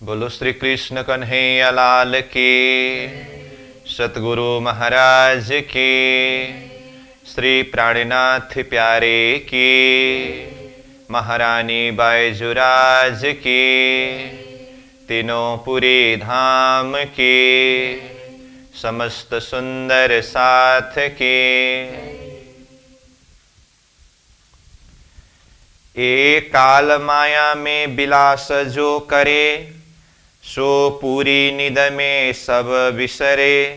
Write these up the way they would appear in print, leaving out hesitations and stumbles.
बोलो श्री कृष्ण कन्हैया लाल की, सतगुरु महाराज की, श्री प्राणनाथ प्यारे की, महारानी बायजुराज की, तीनों पुरी धाम की, समस्त सुंदर साथ की। एक काल माया में बिलास जो करे, सो पूरी निद में सब विसरे।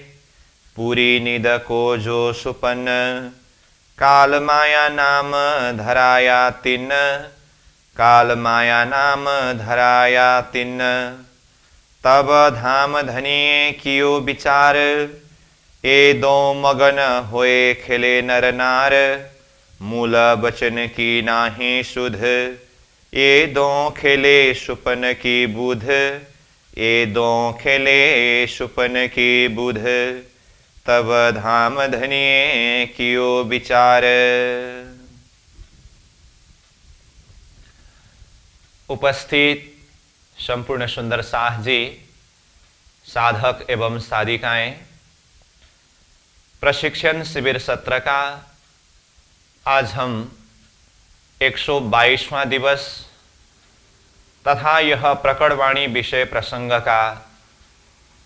पूरी निद को जो सुपन, काल माया नाम धराया तिन। काल माया नाम धराया तिन। तब धाम धनिये कियो विचार, ए दो मगन होए खेले नर नार। मूल बचन की नाही सुध, ये दो खेले सुपन की बुध। ये दो खेले सुपन की बुध, तब धाम धनिये कियो विचार। उपस्थित संपूर्ण सुंदर साह जी, साधक एवं साधिकाएं, प्रशिक्षण शिविर सत्र का आज हम 122वां दिवस तथा यह प्रकटवाणी विषय प्रसंग का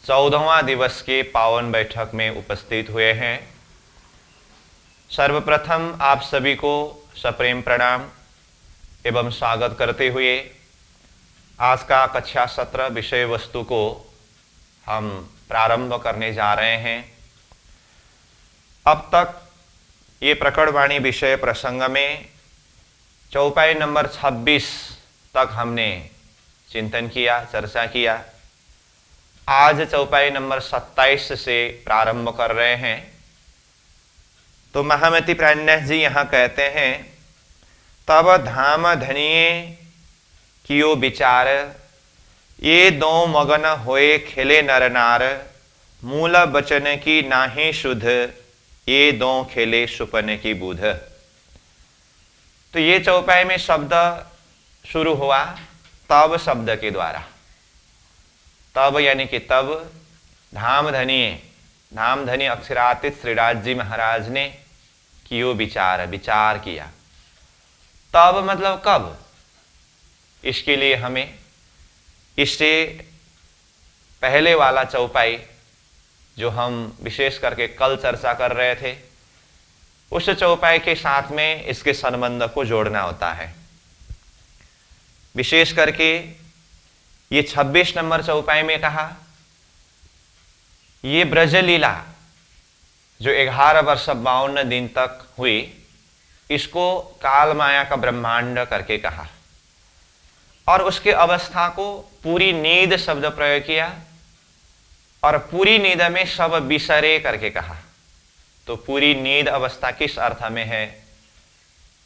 14वां दिवस के पावन बैठक में उपस्थित हुए हैं। सर्वप्रथम आप सभी को सप्रेम प्रणाम एवं स्वागत करते हुए आज का कक्षा सत्र विषय वस्तु को हम प्रारंभ करने जा रहे हैं। अब तक ये प्रकटवाणी विषय प्रसंग में चौपाई नंबर 26 तक हमने चिंतन किया, चर्चा किया। आज चौपाई नंबर 27 से प्रारंभ कर रहे हैं। तो महामती प्राणनाथ जी यहाँ कहते हैं, तब धाम धनिये कियो विचार, ये दो मगन होए खेले नर नार। मूल बचन की नाही शुद्ध, ये दो खेले सुपन की बुध। तो ये चौपाई में शब्द शुरू हुआ तब शब्द के द्वारा। तब यानी कि तब धाम धनिये, धाम धनी अक्षरातीत श्रीराज जी महाराज ने कियो विचार, विचार किया। तब मतलब कब, इसके लिए हमें इससे पहले वाला चौपाई जो हम विशेष करके कल चर्चा कर रहे थे, उस चौपाई के साथ में इसके संबंध को जोड़ना होता है। विशेष करके ये 26 नंबर चौपाई में कहा, ये ब्रजलीला जो 11 वर्ष 52 दिन तक हुई, इसको काल माया का ब्रह्मांड करके कहा। और उसके अवस्था को पूरी नींद शब्द प्रयोग किया और पूरी नींद में सब विसरे करके कहा। तो पूरी नींद अवस्था किस अर्थ में है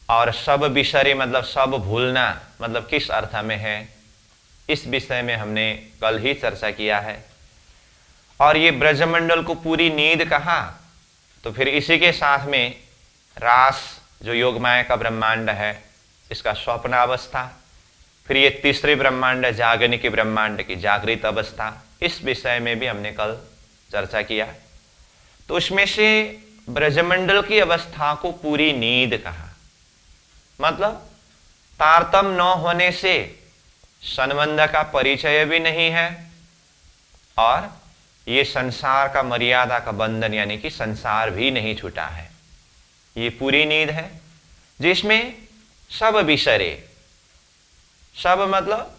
और सब विसरे मतलब सब भूलना मतलब किस अर्थ में है, इस विषय में हमने कल ही चर्चा किया है। और ये ब्रजमंडल को पूरी नींद कहा, तो फिर इसी के साथ में रास जो योगमाया का ब्रह्मांड है, इसका स्वप्न अवस्था, फिर ये तीसरे ब्रह्मांड जागने के ब्रह्मांड की जागृत अवस्था, इस विषय में भी हमने कल चर्चा किया। तो उसमें से ब्रजमंडल की अवस्था को पूरी नींद कहा, मतलब तारतम्य न होने से संबंध का परिचय भी नहीं है और ये संसार का मर्यादा का बंधन यानी कि संसार भी नहीं छूटा है। ये पूरी नींद है जिसमें सब विसरे। सब मतलब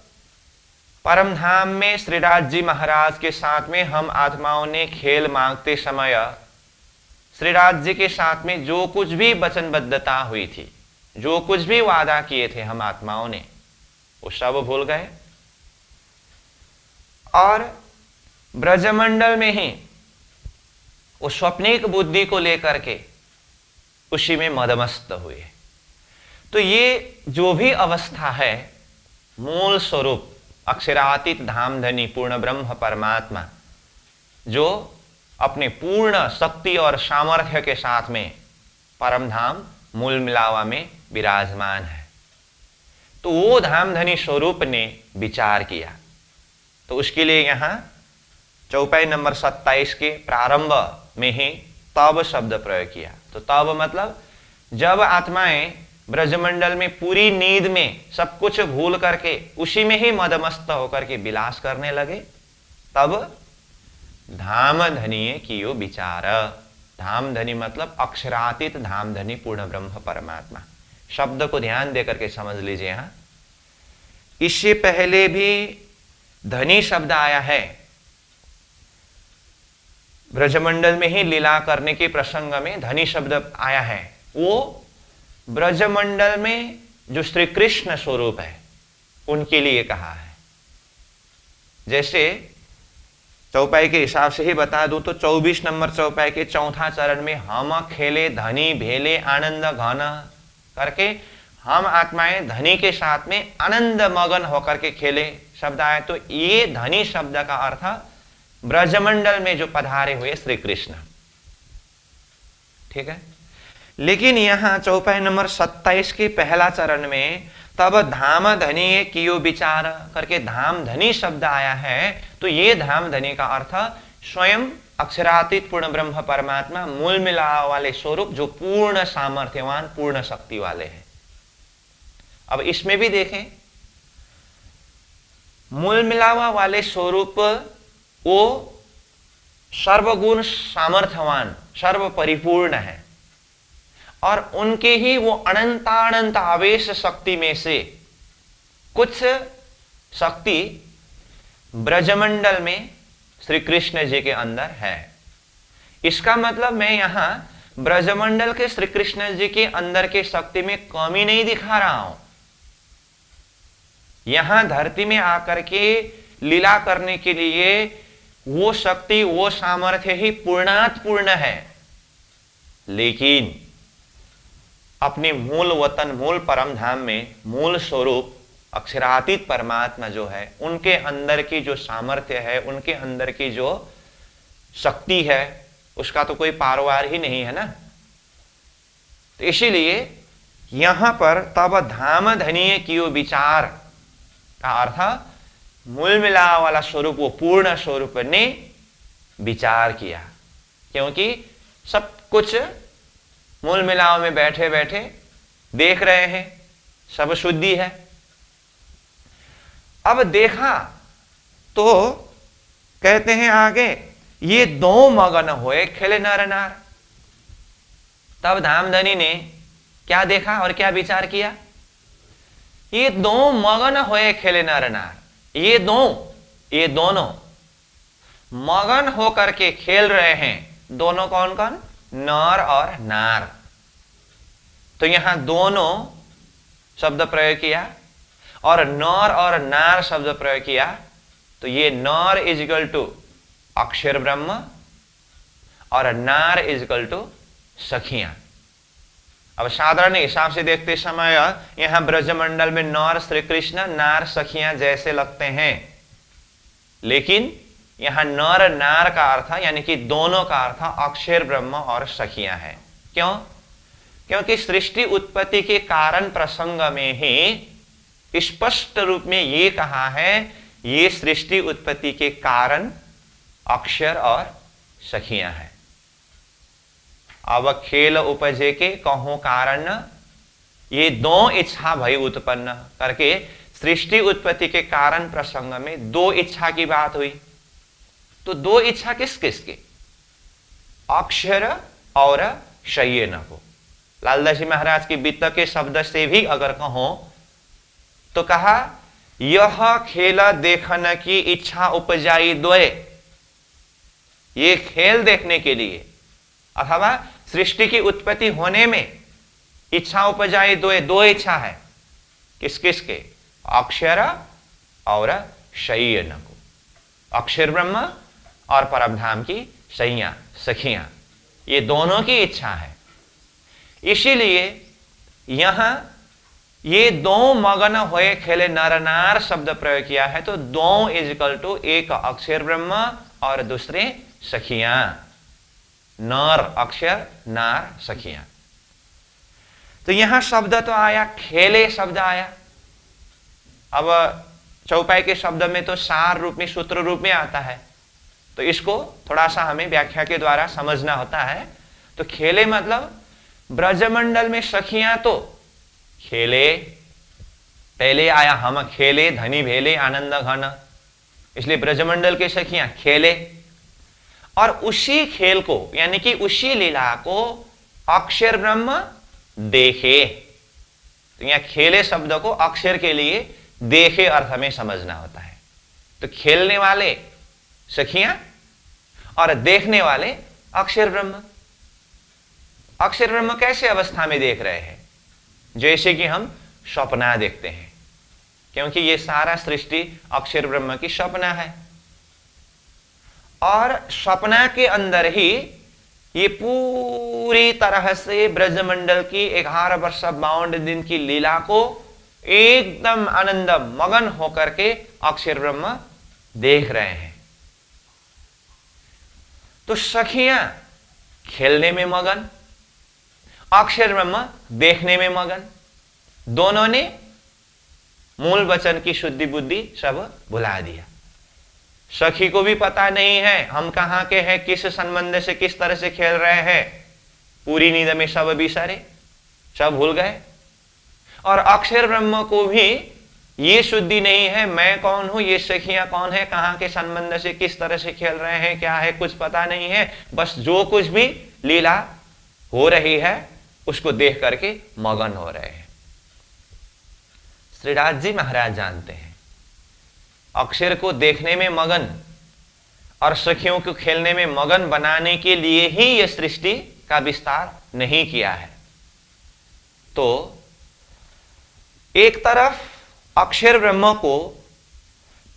परम धाम में श्रीराज जी महाराज के साथ में हम आत्माओं ने खेल मांगते समय श्रीराज जी के साथ में जो कुछ भी वचनबद्धता हुई थी, जो कुछ भी वादा किए थे हम आत्माओं ने, वो सब भूल गए और ब्रजमंडल में ही उस स्वप्निक बुद्धि को लेकर के उसी में मदमस्त हुए। तो ये जो भी अवस्था है, मूल स्वरूप अक्षरातीत धामधनी पूर्ण ब्रह्म परमात्मा जो अपने पूर्ण शक्ति और सामर्थ्य के साथ में परम धाम मूल मिलावा में विराजमान है। तो वो धामधनी स्वरूप ने विचार किया तो उसके लिए यहां चौपाई नंबर 27 के प्रारंभ में ही तब शब्द प्रयोग किया। तो तब मतलब जब आत्माएं ब्रजमंडल में पूरी नींद में सब कुछ भूल करके उसी में ही मदमस्त होकर के विलास करने लगे, तब धाम धनिये कियो विचार। धाम धनी मतलब अक्षरातीत धाम धनी पूर्ण ब्रह्म परमात्मा। शब्द को ध्यान देकर के समझ लीजिए। यहां इससे पहले भी धनी शब्द आया है, ब्रजमंडल में ही लीला करने के प्रसंग में धनी शब्द आया है। वो ब्रजमंडल में जो श्री कृष्ण स्वरूप है उनके लिए कहा है। जैसे चौपाई के हिसाब से ही बता दूं तो 24 नंबर चौपाई के चौथा चरण में हम खेले धनी भेले आनंद घन करके हम आत्माएं धनी के साथ में आनंद मगन होकर के खेले शब्द आए। तो ये धनी शब्द का अर्थ ब्रजमंडल में जो पधारे हुए श्री कृष्ण, ठीक है। लेकिन यहां चौपाई नंबर 27 के पहला चरण में तब धाम धनी कियो विचार करके धाम धनी शब्द आया है। तो ये धाम धनी का अर्थ स्वयं अक्षरातीत पूर्ण ब्रह्म परमात्मा मूल मिलाव वाले स्वरूप जो पूर्ण सामर्थ्यवान पूर्ण शक्ति वाले हैं। अब इसमें भी देखें, मूल मिलावा वाले स्वरूप वो सर्वगुण सामर्थ्यवान सर्व परिपूर्ण है और उनके ही वो अनंतानंत आवेश शक्ति में से कुछ शक्ति ब्रजमंडल में श्री कृष्ण जी के अंदर है। इसका मतलब मैं यहां ब्रजमंडल के श्री कृष्ण जी के अंदर के शक्ति में कमी नहीं दिखा रहा हूं। यहां धरती में आकर के लीला करने के लिए वो शक्ति वो सामर्थ्य ही पूर्णात्पूर्ण है, लेकिन अपने मूल वतन मूल परम धाम में मूल स्वरूप अक्षरातीत परमात्मा जो है उनके अंदर की जो सामर्थ्य है उनके अंदर की जो शक्ति है उसका तो कोई पारवार ही नहीं है ना। तो इसीलिए यहां पर तब धाम धनिये कियो विचार का अर्थ मूल मिलाव वाला स्वरूप वो पूर्ण स्वरूप ने विचार किया, क्योंकि सब कुछ मूल मिलाव में बैठे बैठे देख रहे हैं, सब शुद्धि है। अब देखा तो कहते हैं आगे, ये दो मगन होए खेले नर नार। तब धामधनी ने क्या देखा और क्या विचार किया? ये दो मगन होए खेले नर नार। ये दोनों मगन होकर के खेल रहे हैं। दोनों कौन कौन? नर और नार। तो यहां दोनों शब्द प्रयोग किया और नर और नार शब्द प्रयोग किया। तो ये नर इज इक्वल टू अक्षर ब्रह्म और नार इज इक्वल टू सखियां। अब साधारण हिसाब से देखते समय यहां ब्रजमंडल में नर श्री कृष्ण नार सखियां जैसे लगते हैं, लेकिन यहां नर नार का अर्थ यानी कि दोनों का अर्थ अक्षर ब्रह्म और सखियां है। क्यों? क्योंकि सृष्टि उत्पत्ति के कारण प्रसंग में ही स्पष्ट रूप में ये कहा है, ये सृष्टि उत्पत्ति के कारण अक्षर और सखियां है। अब खेल उपजे के कहो कारण, ये दो इच्छा भई उत्पन्न करके सृष्टि उत्पत्ति के कारण प्रसंग में दो इच्छा की बात हुई। तो दो इच्छा किस किस की? अक्षर और शयन को। लालदास जी महाराज की वित्त के शब्द से भी अगर कहो तो कहा, यह खेल देखने की इच्छा उपजाई द्वय। ये खेल देखने के लिए अथवा सृष्टि की उत्पत्ति होने में इच्छा उपजाई द्वय। दो इच्छा है, किस किस के? अक्षर और शयन को। अक्षर ब्रह्म और परमधाम की सैया सखियां, ये दोनों की इच्छा है। इसीलिए यहां ये दो मगन होए खेले नर नार शब्द प्रयोग किया है। तो दो इज इक्वल टू एक अक्षर ब्रह्म और दूसरे सखियां। नर अक्षर नार सखियां। तो यहां शब्द तो आया, खेले शब्द आया। अब चौपाई के शब्द में तो सार रूप में, सूत्र रूप में आता है, तो इसको थोड़ा सा हमें व्याख्या के द्वारा समझना होता है। तो खेले मतलब ब्रजमंडल में सखियां तो खेले, पहले आया हम खेले धनी भेले आनंद घन, इसलिए ब्रजमंडल के सखियां खेले, और उसी खेल को यानी कि उसी लीला को अक्षर ब्रह्म देखे। तो यहां खेले शब्द को अक्षर के लिए देखे अर्थ में समझना होता है। तो खेलने वाले सखियां और देखने वाले अक्षर ब्रह्म। अक्षर ब्रह्म कैसे अवस्था में देख रहे हैं? जैसे कि हम स्वप्ना देखते हैं, क्योंकि ये सारा सृष्टि अक्षर ब्रह्म की स्वप्ना है, और स्वप्ना के अंदर ही ये पूरी तरह से ब्रजमंडल की 11 वर्ष 52 दिन की लीला को एकदम आनंद मगन होकर के अक्षर ब्रह्म देख रहे हैं। तो सखियां खेलने में मगन, अक्षर ब्रह्म देखने में मगन, दोनों ने मूल वचन की शुद्धि बुद्धि सब भुला दिया। सखी को भी पता नहीं है हम कहां के हैं, किस संबंध से किस तरह से खेल रहे हैं, पूरी नींद में सब बिसरे, सब भूल गए। और अक्षर ब्रह्म को भी ये शुद्धि नहीं है मैं कौन हूं, ये सखियां कौन है, कहां के संबंध से किस तरह से खेल रहे हैं, क्या है कुछ पता नहीं है। बस जो कुछ भी लीला हो रही है उसको देख करके मगन हो रहे हैं। श्रीराज जी महाराज जानते हैं अक्षर को देखने में मगन और सखियों को खेलने में मगन बनाने के लिए ही यह सृष्टि का विस्तार नहीं किया है। तो एक तरफ अक्षर ब्रह्म को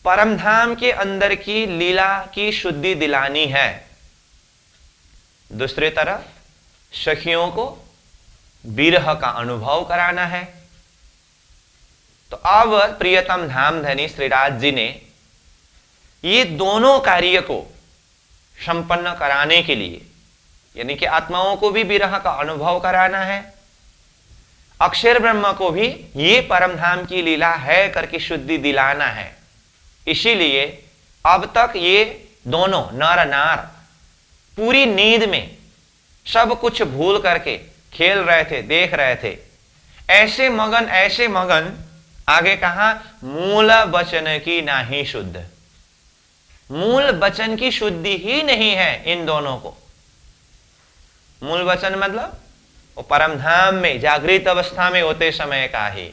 परमधाम के अंदर की लीला की शुद्धि दिलानी है, दूसरी तरफ सखियों को विरह का अनुभव कराना है। तो अब प्रियतम धामधनी श्रीराज जी ने ये दोनों कार्य को संपन्न कराने के लिए, यानी कि आत्माओं को भी विरह का अनुभव कराना है, अक्षर ब्रह्म को भी ये परमधाम की लीला है करके शुद्धि दिलाना है। इसीलिए अब तक ये दोनों नर नार पूरी नींद में सब कुछ भूल करके खेल रहे थे, देख रहे थे, ऐसे मगन आगे कहा मूल वचन की नाही शुद्ध, मूल वचन की शुद्धि ही नहीं है इन दोनों को। मूल वचन मतलब वो परमधाम में जागृत अवस्था में होते समय का ही,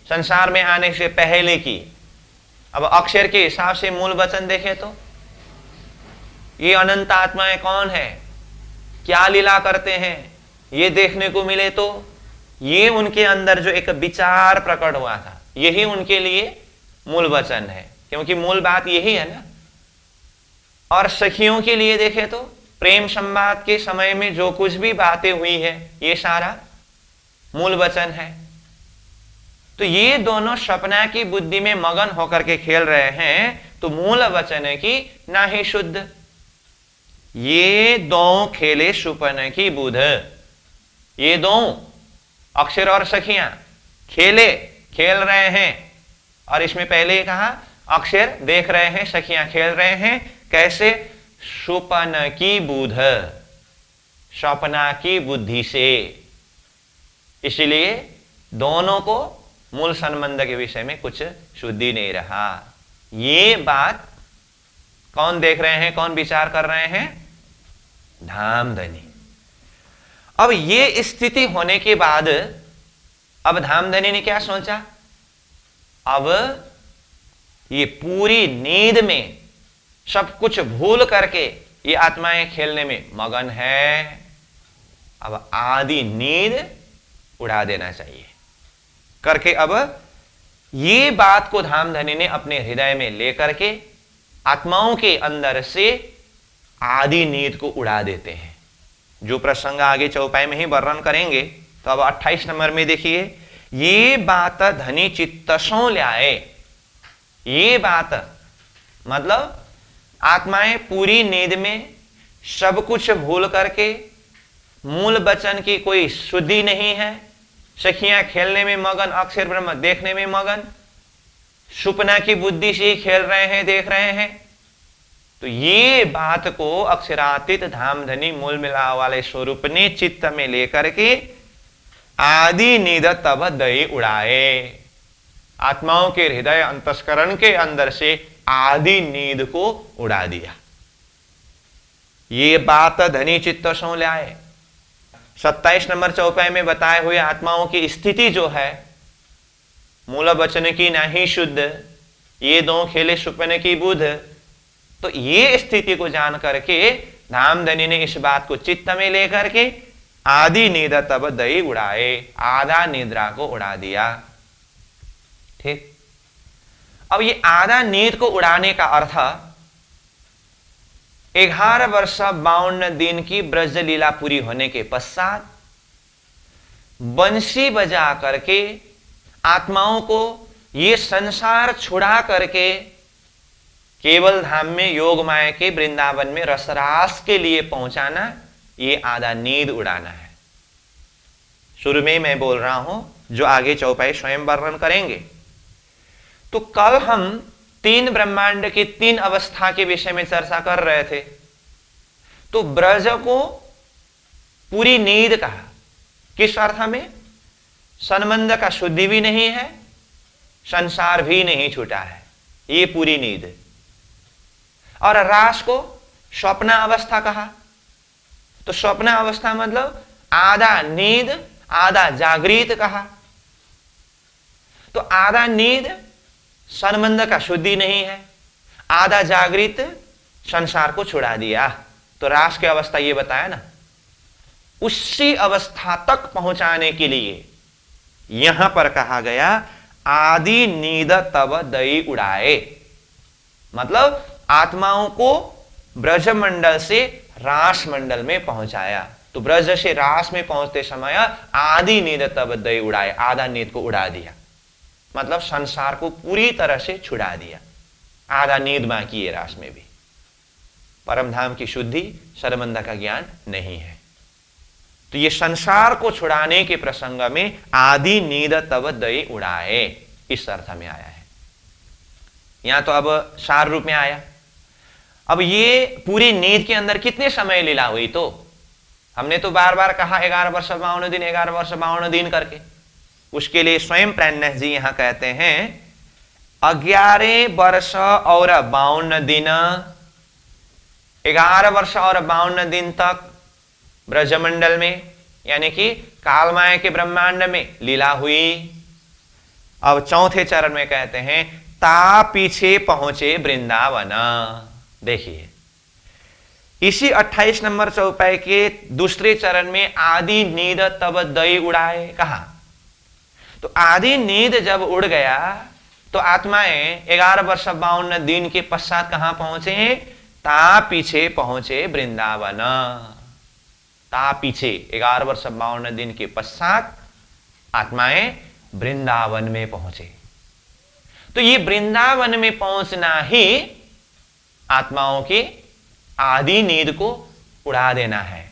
संसार में आने से पहले की। अब अक्षर के हिसाब से मूल वचन देखें तो ये अनंत आत्माएं कौन है, क्या लीला करते हैं, ये देखने को मिले तो ये उनके अंदर जो एक विचार प्रकट हुआ था यही उनके लिए मूल वचन है, क्योंकि मूल बात यही है ना। और सखियों के लिए देखें तो प्रेम संवाद के समय में जो कुछ भी बातें हुई है ये सारा मूल वचन है। तो ये दोनों सपना की बुद्धि में मगन होकर के खेल रहे हैं, तो मूल वचन की ना ही शुद्ध। ये दो खेले सुपन की बुध, ये दो अक्षर और सखियां खेल रहे हैं, और इसमें पहले कहा अक्षर देख रहे हैं, सखियां खेल रहे हैं। कैसे? सुपन की बुध, सपना की बुद्धि से। इसलिए दोनों को मूल संबंध के विषय में कुछ शुद्धि नहीं रहा। ये बात कौन देख रहे हैं, कौन विचार कर रहे हैं? धामधनी। अब ये स्थिति होने के बाद अब धामधनी ने क्या सोचा? अब ये पूरी नींद में सब कुछ भूल करके ये आत्माएं खेलने में मगन है, अब आदि नींद उड़ा देना चाहिए करके अब ये बात को धामधनी ने अपने हृदय में लेकर के आत्माओं के अंदर से आदि नींद को उड़ा देते हैं। जो प्रसंग आगे चौपाई में ही वर्णन करेंगे। तो अब 28 नंबर में देखिए, ये बात धनी चित्तसों ल्याए। ये बात मतलब आत्माएं पूरी नींद में सब कुछ भूल करके, मूल वचन की कोई शुद्धि नहीं है, सखियां खेलने में मगन, अक्षर ब्रह्म देखने में मगन, सुपना की बुद्धि से ही खेल रहे हैं, देख रहे हैं। तो ये बात को अक्षरातीत धामधनी मूल मिलाव वाले स्वरूप ने चित्त में लेकर के आदि नींद तब दई उड़ाए, आत्माओं के हृदय अंतस्करण के अंदर से आदि नींद को उड़ा दिया। ये बात धनी चित्त सो लाए। 27 नंबर चौपाई में बताए हुए आत्माओं की स्थिति जो है, मूल वचन की नाही शुद्ध, ये दो खेले सुपन की बुध। तो ये स्थिति को जान करके धामधनी ने इस बात को चित्त में लेकर के आदि नींद तब दई उड़ाए, आधा निद्रा को उड़ा दिया। ठीक। अब ये आधा नींद को उड़ाने का अर्थ 11 वर्ष 52 दिन की ब्रज लीला पूरी होने के पश्चात बंसी बजा करके आत्माओं को ये संसार छुड़ा करके केवल धाम में योग माया के वृंदावन में रसरास के लिए पहुंचाना, ये आधा नींद उड़ाना है। शुरू में मैं बोल रहा हूं, जो आगे चौपाई स्वयं वर्णन करेंगे। तो कल हम 3 ब्रह्मांड की 3 अवस्था के विषय में चर्चा कर रहे थे। तो ब्रज को पूरी नींद कहा, किस अर्थ में? संबंध का शुद्धि भी नहीं है, संसार भी नहीं छूटा है, ये पूरी नींद। और रास को स्वप्न अवस्था कहा। तो स्वप्न अवस्था मतलब आधा नींद आधा जागृत कहा। तो आधा नींद संबंध का शुद्धि नहीं है, आधा जागृत संसार को छुड़ा दिया। तो रास की अवस्था ये बताया ना, उसी अवस्था तक पहुंचाने के लिए यहां पर कहा गया आदि नींद तब दई उड़ाए, मतलब आत्माओं को ब्रज मंडल से रास मंडल में पहुंचाया। तो ब्रज से रास में पहुंचते समय आदि नींद तब दई उड़ाए, आधा नींद को उड़ा दिया, मतलब संसार को पूरी तरह से छुड़ा दिया। आधा नींद बाकी है रास में भी। परम धाम की शुद्धि संबंध का ज्ञान नहीं है। तो ये संसार को छुड़ाने के प्रसंग में आदि नींद तब दई उड़ाए, इस अर्थ में आया है। यहां तो अब सार रूप में आया। अब ये पूरी नींद के अंदर कितने समय लीला हुई? तो हमने तो बार बार कहा 11 वर्ष 52 दिन, 11 वर्ष 52 दिन करके। उसके लिए स्वयं प्राणनाथ जी यहां कहते हैं 11 वर्ष और 52 दिन, 11 वर्ष और 52 दिन तक ब्रजमंडल में, यानी कि कालमाया के ब्रह्मांड में लीला हुई। अब चौथे चरण में कहते हैं ता पीछे पहुंचे वृंदावन। देखिए, इसी 28 नंबर चौपाई के दूसरे चरण में आदि नींद तब दई उड़ाए कहा। तो आदि नींद जब उड़ गया तो आत्माएं 11 वर्ष 52 दिन के पश्चात कहां पहुंचे? ता पीछे पहुंचे वृंदावन। ता पीछे 11 वर्ष 52 दिन के पश्चात आत्माएं वृंदावन में पहुंचे। तो ये वृंदावन में पहुंचना ही आत्माओं की आदि नींद को उड़ा देना है।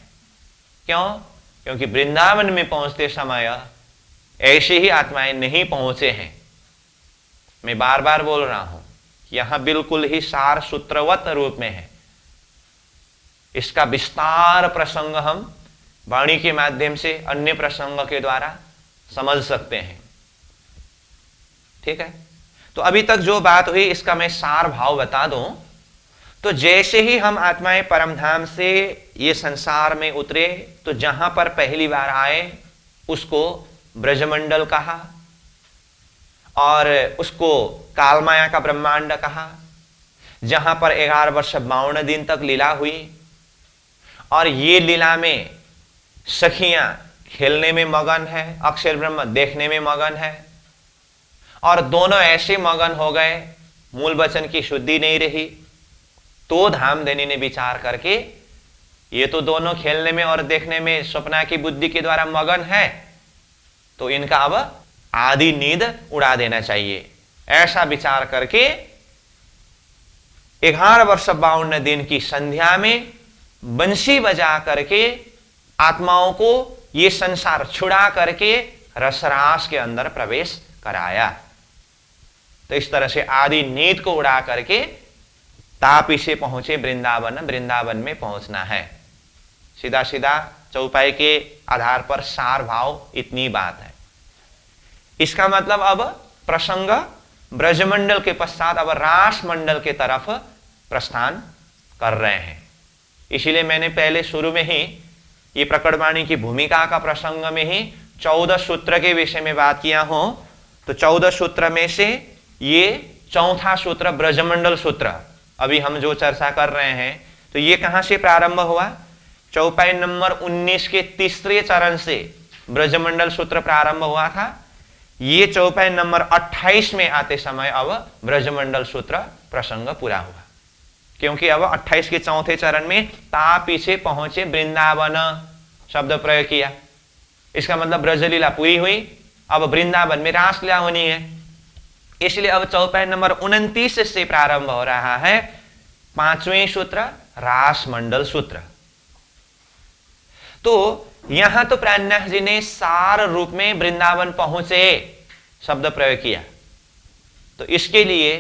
क्यों? क्योंकि वृंदावन में पहुंचते समय ऐसे ही आत्माएं नहीं पहुंचे हैं। मैं बार बार बोल रहा हूं, यहां बिल्कुल ही सार सूत्रवत रूप में है। इसका विस्तार प्रसंग हम वाणी के माध्यम से अन्य प्रसंग के द्वारा समझ सकते हैं। ठीक है। तो अभी तक जो बात हुई इसका मैं सार भाव बता दूं। तो जैसे ही हम आत्माएं परमधाम से ये संसार में उतरे, तो जहां पर पहली बार आए उसको ब्रजमंडल कहा और उसको कालमाया का ब्रह्मांड कहा, जहां पर 11 वर्ष 52 दिन तक लीला हुई। और ये लीला में सखियां खेलने में मगन है, अक्षर ब्रह्म देखने में मगन है, और दोनों ऐसे मगन हो गए, मूल वचन की शुद्धि नहीं रही। तो धामधनी ने विचार करके ये तो दोनों खेलने में और देखने में स्वप्ना की बुद्धि के द्वारा मगन है, तो इनका अब आदि नींद उड़ा देना चाहिए। ऐसा विचार करके 11 वर्ष 52 दिन की संध्या में बंसी बजा करके आत्माओं को ये संसार छुड़ा करके रसरास के अंदर प्रवेश कराया। तो इस तरह से आदि नींद को उड़ा करके तापी से पहुंचे वृंदावन, वृंदावन में पहुंचना है। सीधा सीधा चौपाई के आधार पर सार भाव इतनी बात है। इसका मतलब अब प्रसंग ब्रजमंडल के पश्चात अब रास मंडल के तरफ प्रस्थान कर रहे हैं। इसीलिए मैंने पहले शुरू में ही ये प्रकटवाणी की भूमिका का प्रसंग में ही 14 सूत्र के विषय में बात किया हूं। तो 14 सूत्र में से ये चौथा सूत्र ब्रजमंडल सूत्र अभी हम जो चर्चा कर रहे हैं, तो ये कहां से प्रारंभ हुआ? चौपाई नंबर 19 के तीसरे चरण से ब्रजमंडल सूत्र प्रारंभ हुआ था। ये चौपाई नंबर 28 में आते समय अब ब्रजमंडल सूत्र प्रसंग पूरा हुआ, क्योंकि अब 28 के चौथे चरण में तापी से पहुंचे वृंदावन शब्द प्रयोग किया। इसका मतलब ब्रजलीला पूरी हुई, अब वृंदावन में रासलीला होनी है। इसलिए अब चौपाई नंबर 29 से प्रारंभ हो रहा है 5वें सूत्र रास मंडल सूत्र। तो यहां तो प्राणनाथ जी ने सार रूप में वृंदावन पहुंचे शब्द प्रयोग किया। तो इसके लिए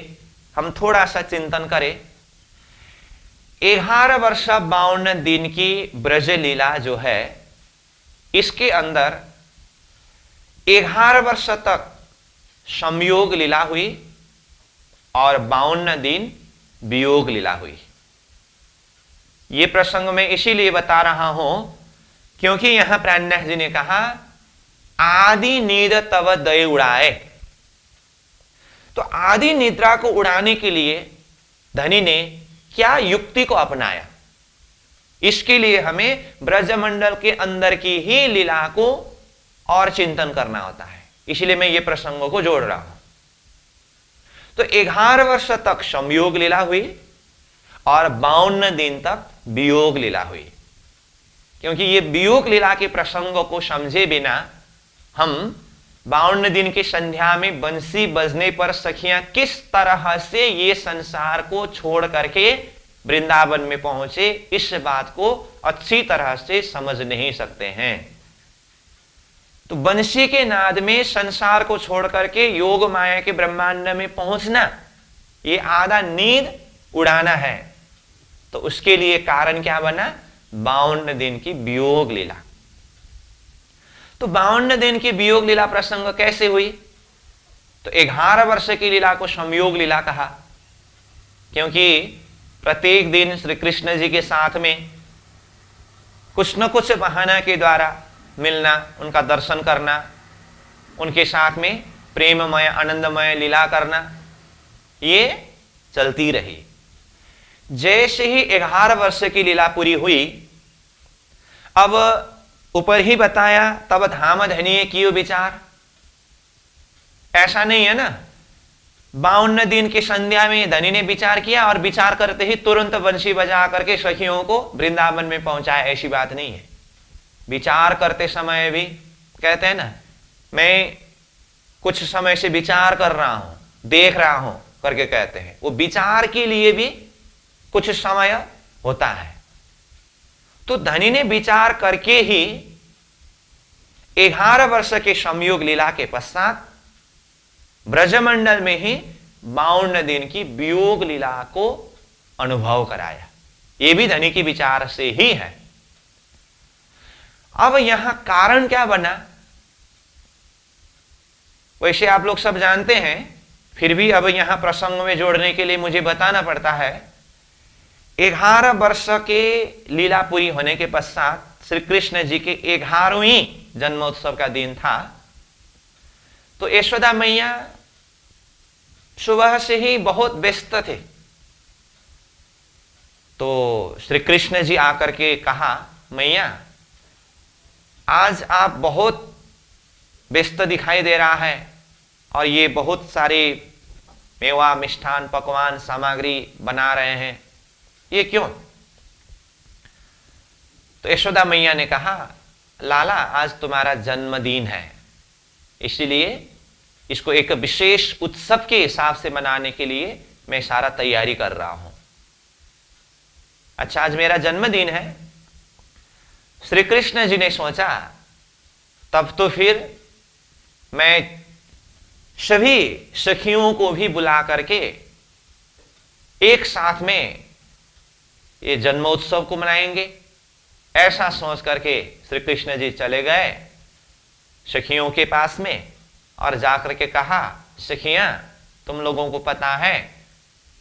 हम थोड़ा सा चिंतन करें। 11 वर्ष 52 दिन की ब्रज लीला जो है, इसके अंदर 11 वर्ष तक संयोग लीला हुई और 52 दिन वियोग लीला हुई। यह प्रसंग मैं इसीलिए बता रहा हूं क्योंकि यहां प्राणनाथ जी ने कहा आदि नींद तब दय उड़ाए। तो आदि निद्रा को उड़ाने के लिए धनी ने क्या युक्ति को अपनाया, इसके लिए हमें ब्रजमंडल के अंदर की ही लीला को और चिंतन करना होता है। इसलिए मैं ये प्रसंगों को जोड़ रहा हूं। तो 11 वर्ष तक संयोग लीला हुई और 52 दिन तक वियोग लीला हुई। क्योंकि ये वियोग लीला के प्रसंगों को समझे बिना हम 52 दिन की संध्या में बंसी बजने पर सखियां किस तरह से ये संसार को छोड़ करके वृंदावन में पहुंचे, इस बात को अच्छी तरह से समझ नहीं सकते हैं। तो बंसी के नाद में संसार को छोड़ करके योग माया के ब्रह्मांड में पहुंचना, ये आधा नींद उड़ाना है। तो उसके लिए कारण क्या बना? 52 दिन की वियोग लीला। तो 52 दिन की वियोग लीला प्रसंग कैसे हुई? तो 11 वर्ष की लीला को संयोग लीला कहा, क्योंकि प्रत्येक दिन श्री कृष्ण जी के साथ में कुछ न कुछ बहाना के द्वारा मिलना, उनका दर्शन करना, उनके साथ में प्रेममय आनंदमय लीला करना, ये चलती रही। जैसे ही 11 वर्ष की लीला पूरी हुई, अब ऊपर ही बताया तब धाम धनिये कियो विचार। ऐसा नहीं है ना, 52 दिन की संध्या में धनी ने विचार किया और विचार करते ही तुरंत बंसी बजा करके सखियों को वृंदावन में पहुंचाया, ऐसी बात नहीं है। विचार करते समय भी कहते हैं ना, मैं कुछ समय से विचार कर रहा हूं, देख रहा हूं करके कहते हैं। वो विचार के लिए भी कुछ समय होता है। तो धनी ने विचार करके ही 11 वर्ष के संयोग लीला के पश्चात ब्रजमंडल में ही 52 दिन की वियोग लीला को अनुभव कराया। यह भी धनी की विचार से ही है। अब यहां कारण क्या बना, वैसे आप लोग सब जानते हैं, फिर भी अब यहां प्रसंग में जोड़ने के लिए मुझे बताना पड़ता है। 11 वर्ष के लीला पूरी होने के पश्चात श्री कृष्ण जी के 11वीं जन्मोत्सव का दिन था। तो यशोदा मैया सुबह से ही बहुत व्यस्त थे। तो श्री कृष्ण जी आकर के कहा, मैया आज आप बहुत व्यस्त दिखाई दे रहा है और ये बहुत सारे मेवा मिष्ठान पकवान सामग्री बना रहे हैं, ये क्यों? तो यशोदा मैया ने कहा, लाला आज तुम्हारा जन्मदिन है, इसलिए इसको एक विशेष उत्सव के हिसाब से मनाने के लिए मैं सारा तैयारी कर रहा हूं। अच्छा, आज मेरा जन्मदिन है। श्री कृष्ण जी ने सोचा, तब तो फिर मैं सभी सखियों को भी बुला करके एक साथ में ये जन्मोत्सव को मनाएंगे, ऐसा सोच करके श्री कृष्ण जी चले गए सखियों के पास में और जाकर के कहा, सखियां, तुम लोगों को पता है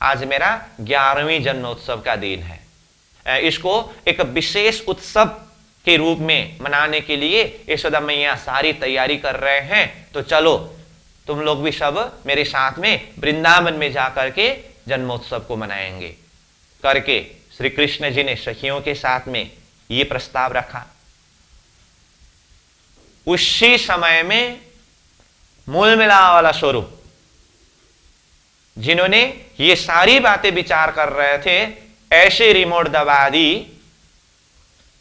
आज मेरा 11वीं जन्मोत्सव का दिन है। इसको एक विशेष उत्सव के रूप में मनाने के लिए यशोदा मैया सारी तैयारी कर रहे हैं, तो चलो तुम लोग भी सब मेरे साथ में वृंदावन में जाकर के जन्मोत्सव को मनाएंगे करके श्री कृष्ण जी ने सखियों के साथ में ये प्रस्ताव रखा। उसी समय में मूल मिलाप वाला स्वरूप जिन्होंने ये सारी बातें विचार कर रहे थे, ऐसे रिमोट दबा दी,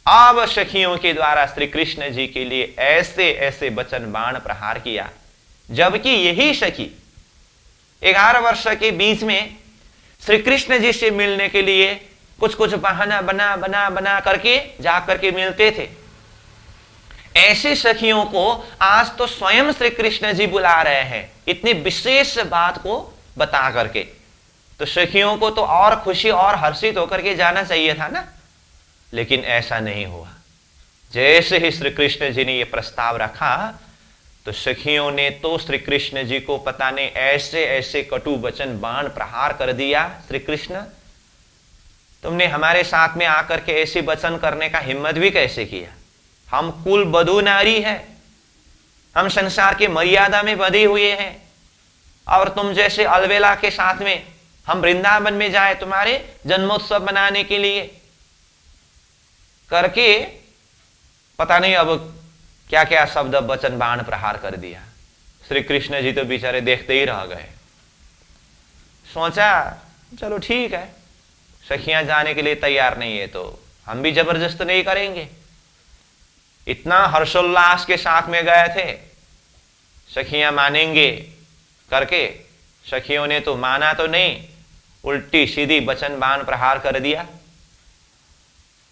अब सखियों के द्वारा श्री कृष्ण जी के लिए ऐसे ऐसे वचन बाण प्रहार किया, जबकि यही सखी 11 वर्ष के बीच में श्री कृष्ण जी से मिलने के लिए कुछ कुछ बहाना बना बना बना करके जा करके मिलते थे। ऐसी सखियों को आज तो स्वयं श्री कृष्ण जी बुला रहे हैं इतनी विशेष बात को बता करके, तो सखियों को तो और खुशी और हर्षित होकर के जाना चाहिए था ना, लेकिन ऐसा नहीं हुआ। जैसे ही श्री कृष्ण जी ने यह प्रस्ताव रखा तो सखियों ने तो श्री कृष्ण जी को पता नहीं ऐसे ऐसे कटु वचन बाण प्रहार कर दिया, श्री कृष्ण तुमने हमारे साथ में आकर के ऐसे वचन करने का हिम्मत भी कैसे किया? हम कुल बधू नारी है, हम संसार की मर्यादा में बंधे हुए हैं, और तुम जैसे अलवेला के साथ में हम वृंदावन में जाए तुम्हारे जन्मोत्सव मनाने के लिए करके पता नहीं अब क्या क्या शब्द वचन बाण प्रहार कर दिया। श्री कृष्ण जी तो बेचारे देखते ही रह गए। सोचा चलो ठीक है, सखियां जाने के लिए तैयार नहीं है तो हम भी जबरदस्त नहीं करेंगे। इतना हर्षोल्लास के साथ में गए थे, सखियां मानेंगे करके सखियों ने तो माना तो नहीं, उल्टी सीधी वचन बाण प्रहार कर दिया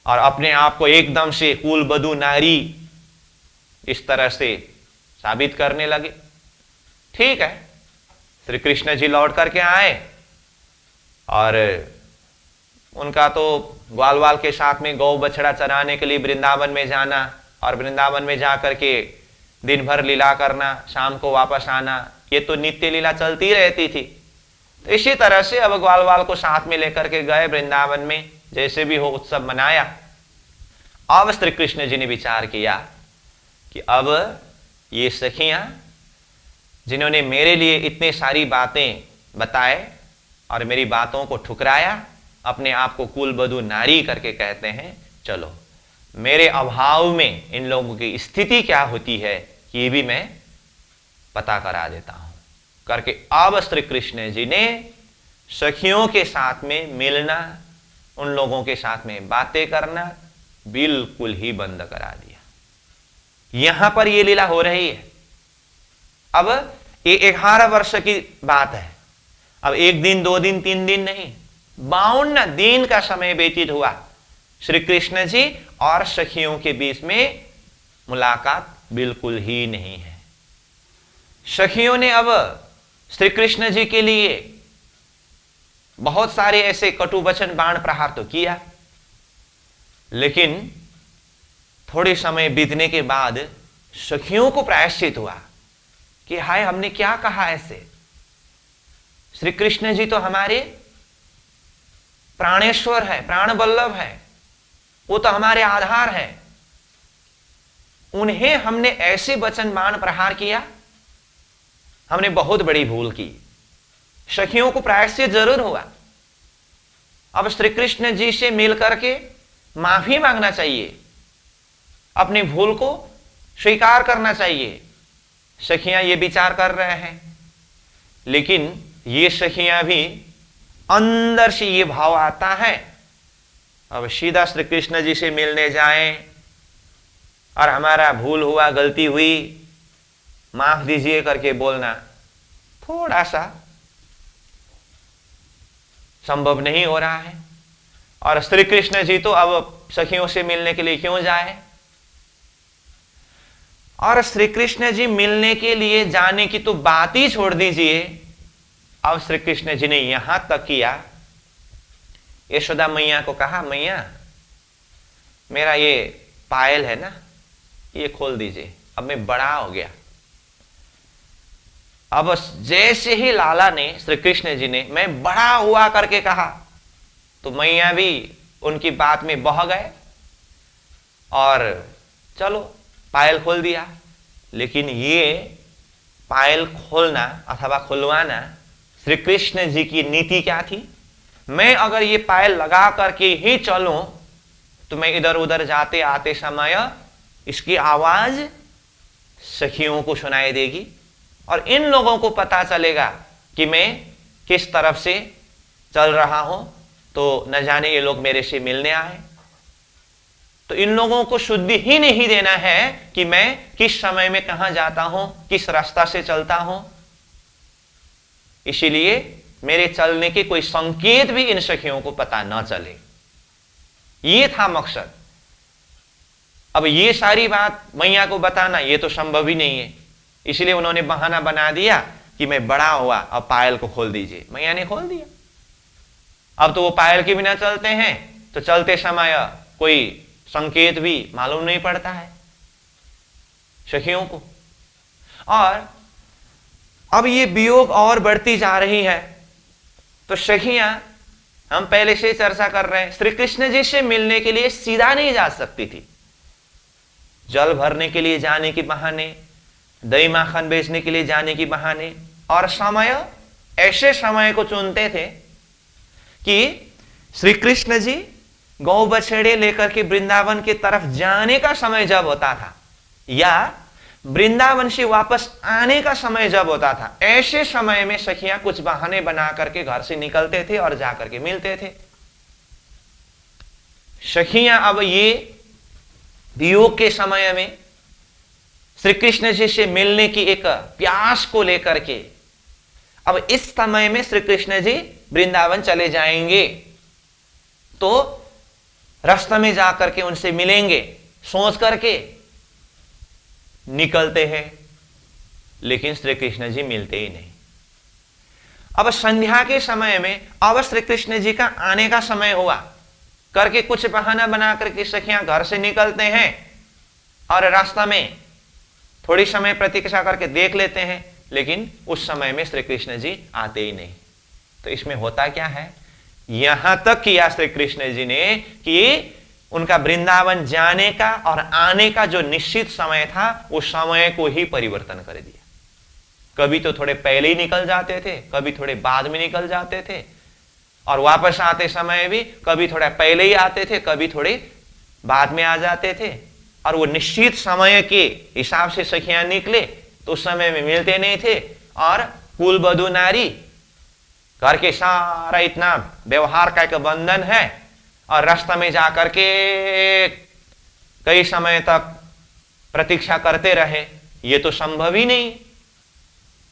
और अपने आप को एकदम से कुल बधू नारी इस तरह से साबित करने लगे। ठीक है, श्री कृष्ण जी लौट करके आए और उनका तो ग्वाल वाल के साथ में गौ बछड़ा चराने के लिए वृंदावन में जाना और वृंदावन में जाकर के दिन भर लीला करना, शाम को वापस आना, ये तो नित्य लीला चलती रहती थी। तो इसी तरह से अब ग्वाल वाल को साथ में लेकर के गए वृंदावन में, जैसे भी हो उत्सव मनाया। अब श्री कृष्ण जी ने विचार किया कि अब ये सखियां जिन्होंने मेरे लिए इतनी सारी बातें बताए और मेरी बातों को ठुकराया, अपने आप को कुल बधू नारी करके कहते हैं, चलो मेरे अभाव में इन लोगों की स्थिति क्या होती है ये भी मैं पता करा देता हूं करके अब श्री कृष्ण जी ने सखियों के साथ में मिलना, उन लोगों के साथ में बातें करना बिल्कुल ही बंद करा दिया। यहां पर यह लीला हो रही है। अब ये 11 वर्ष की बात है। अब 1 दिन 2 दिन 3 दिन नहीं, 52 दिन का समय व्यतीत हुआ। श्री कृष्ण जी और सखियों के बीच में मुलाकात बिल्कुल ही नहीं है। सखियों ने अब श्री कृष्ण जी के लिए बहुत सारे ऐसे कटु वचन बाण प्रहार तो किया, लेकिन थोड़े समय बीतने के बाद सखियों को प्रायश्चित हुआ कि हाय हमने क्या कहा ऐसे। श्री कृष्ण जी तो हमारे प्राणेश्वर है, प्राण वल्लभ है, वो तो हमारे आधार है, उन्हें हमने ऐसे वचन बाण प्रहार किया, हमने बहुत बड़ी भूल की। सखियों को प्रायश्चित जरूर हुआ। अब श्री कृष्ण जी से मिलकर के माफी मांगना चाहिए, अपनी भूल को स्वीकार करना चाहिए। सखियां ये विचार कर रहे हैं, लेकिन ये सखियां भी अंदर से ये भाव आता है अब सीधा श्री कृष्ण जी से मिलने जाएं और हमारा भूल हुआ, गलती हुई, माफ दीजिए करके बोलना थोड़ा सा संभव नहीं हो रहा है। और श्री कृष्ण जी तो अब सखियों से मिलने के लिए क्यों जाए। और श्री कृष्ण जी मिलने के लिए जाने की तो बात ही छोड़ दीजिए। अब श्री कृष्ण जी ने यहां तक किया, यशोदा मैया को कहा, मैया मेरा ये पायल है ना, ये खोल दीजिए, अब मैं बड़ा हो गया। अब जैसे ही लाला ने, श्री कृष्ण जी ने मैं बड़ा हुआ करके कहा, तो मैया भी उनकी बात में बह गए और चलो पायल खोल दिया। लेकिन ये पायल खोलना अथवा खुलवाना श्री कृष्ण जी की नीति क्या थी? मैं अगर ये पायल लगा करके ही चलूं तो मैं इधर उधर जाते आते समय इसकी आवाज सखियों को सुनाई देगी और इन लोगों को पता चलेगा कि मैं किस तरफ से चल रहा हूं, तो न जाने ये लोग मेरे से मिलने आए। तो इन लोगों को शुद्धि ही नहीं देना है कि मैं किस समय में कहां जाता हूं, किस रास्ता से चलता हूं। इसीलिए मेरे चलने के कोई संकेत भी इन सखियों को पता न चले, ये था मकसद। अब ये सारी बात मैया को बताना ये तो संभव ही नहीं है, इसलिए उन्होंने बहाना बना दिया कि मैं बड़ा हुआ, अब पायल को खोल दीजिए। मैया ने खोल दिया। अब तो वो पायल के बिना चलते हैं तो चलते समय कोई संकेत भी मालूम नहीं पड़ता है सखियों को। और अब ये वियोग और बढ़ती जा रही है, तो सखियां, हम पहले से चर्चा कर रहे हैं, श्री कृष्ण जी से मिलने के लिए सीधा नहीं जा सकती थी। जल भरने के लिए जाने के बहाने, दही माखन बेचने के लिए जाने के बहाने, और समय ऐसे समय को चुनते थे कि श्री कृष्ण जी गौ बछड़े लेकर के वृंदावन की तरफ जाने का समय जब होता था या वृंदावन से वापस आने का समय जब होता था, ऐसे समय में सखियां कुछ बहाने बना करके घर से निकलते थे और जाकर के मिलते थे। सखियां अब ये वियोग के समय में श्री कृष्ण जी से मिलने की एक प्यास को लेकर के अब इस समय में श्री कृष्ण जी वृंदावन चले जाएंगे तो रास्ते में जाकर के उनसे मिलेंगे सोच करके निकलते हैं, लेकिन श्री कृष्ण जी मिलते ही नहीं। अब संध्या के समय में अब श्री कृष्ण जी का आने का समय हुआ करके कुछ बहाना बना करके सखियां घर से निकलते हैं और रास्ता में थोड़ी समय प्रतीक्षा करके देख लेते हैं, लेकिन उस समय में श्री कृष्ण जी आते ही नहीं। तो इसमें होता क्या है, यहां तक किया श्री कृष्ण जी ने कि उनका वृंदावन जाने का और आने का जो निश्चित समय था उस समय को ही परिवर्तन कर दिया। कभी तो थोड़े पहले ही निकल जाते थे, कभी थोड़े बाद में निकल जाते थे, और वापस आते समय भी कभी थोड़ा पहले ही आते थे, कभी थोड़े बाद में आ जाते थे। और वो निश्चित समय के हिसाब से सखियां निकले तो उस समय में मिलते नहीं थे, और कुल बधू नारी घर के सारा इतना व्यवहार का एक बंधन है और रास्ता में जाकर के कई समय तक प्रतीक्षा करते रहे, ये तो संभव ही नहीं।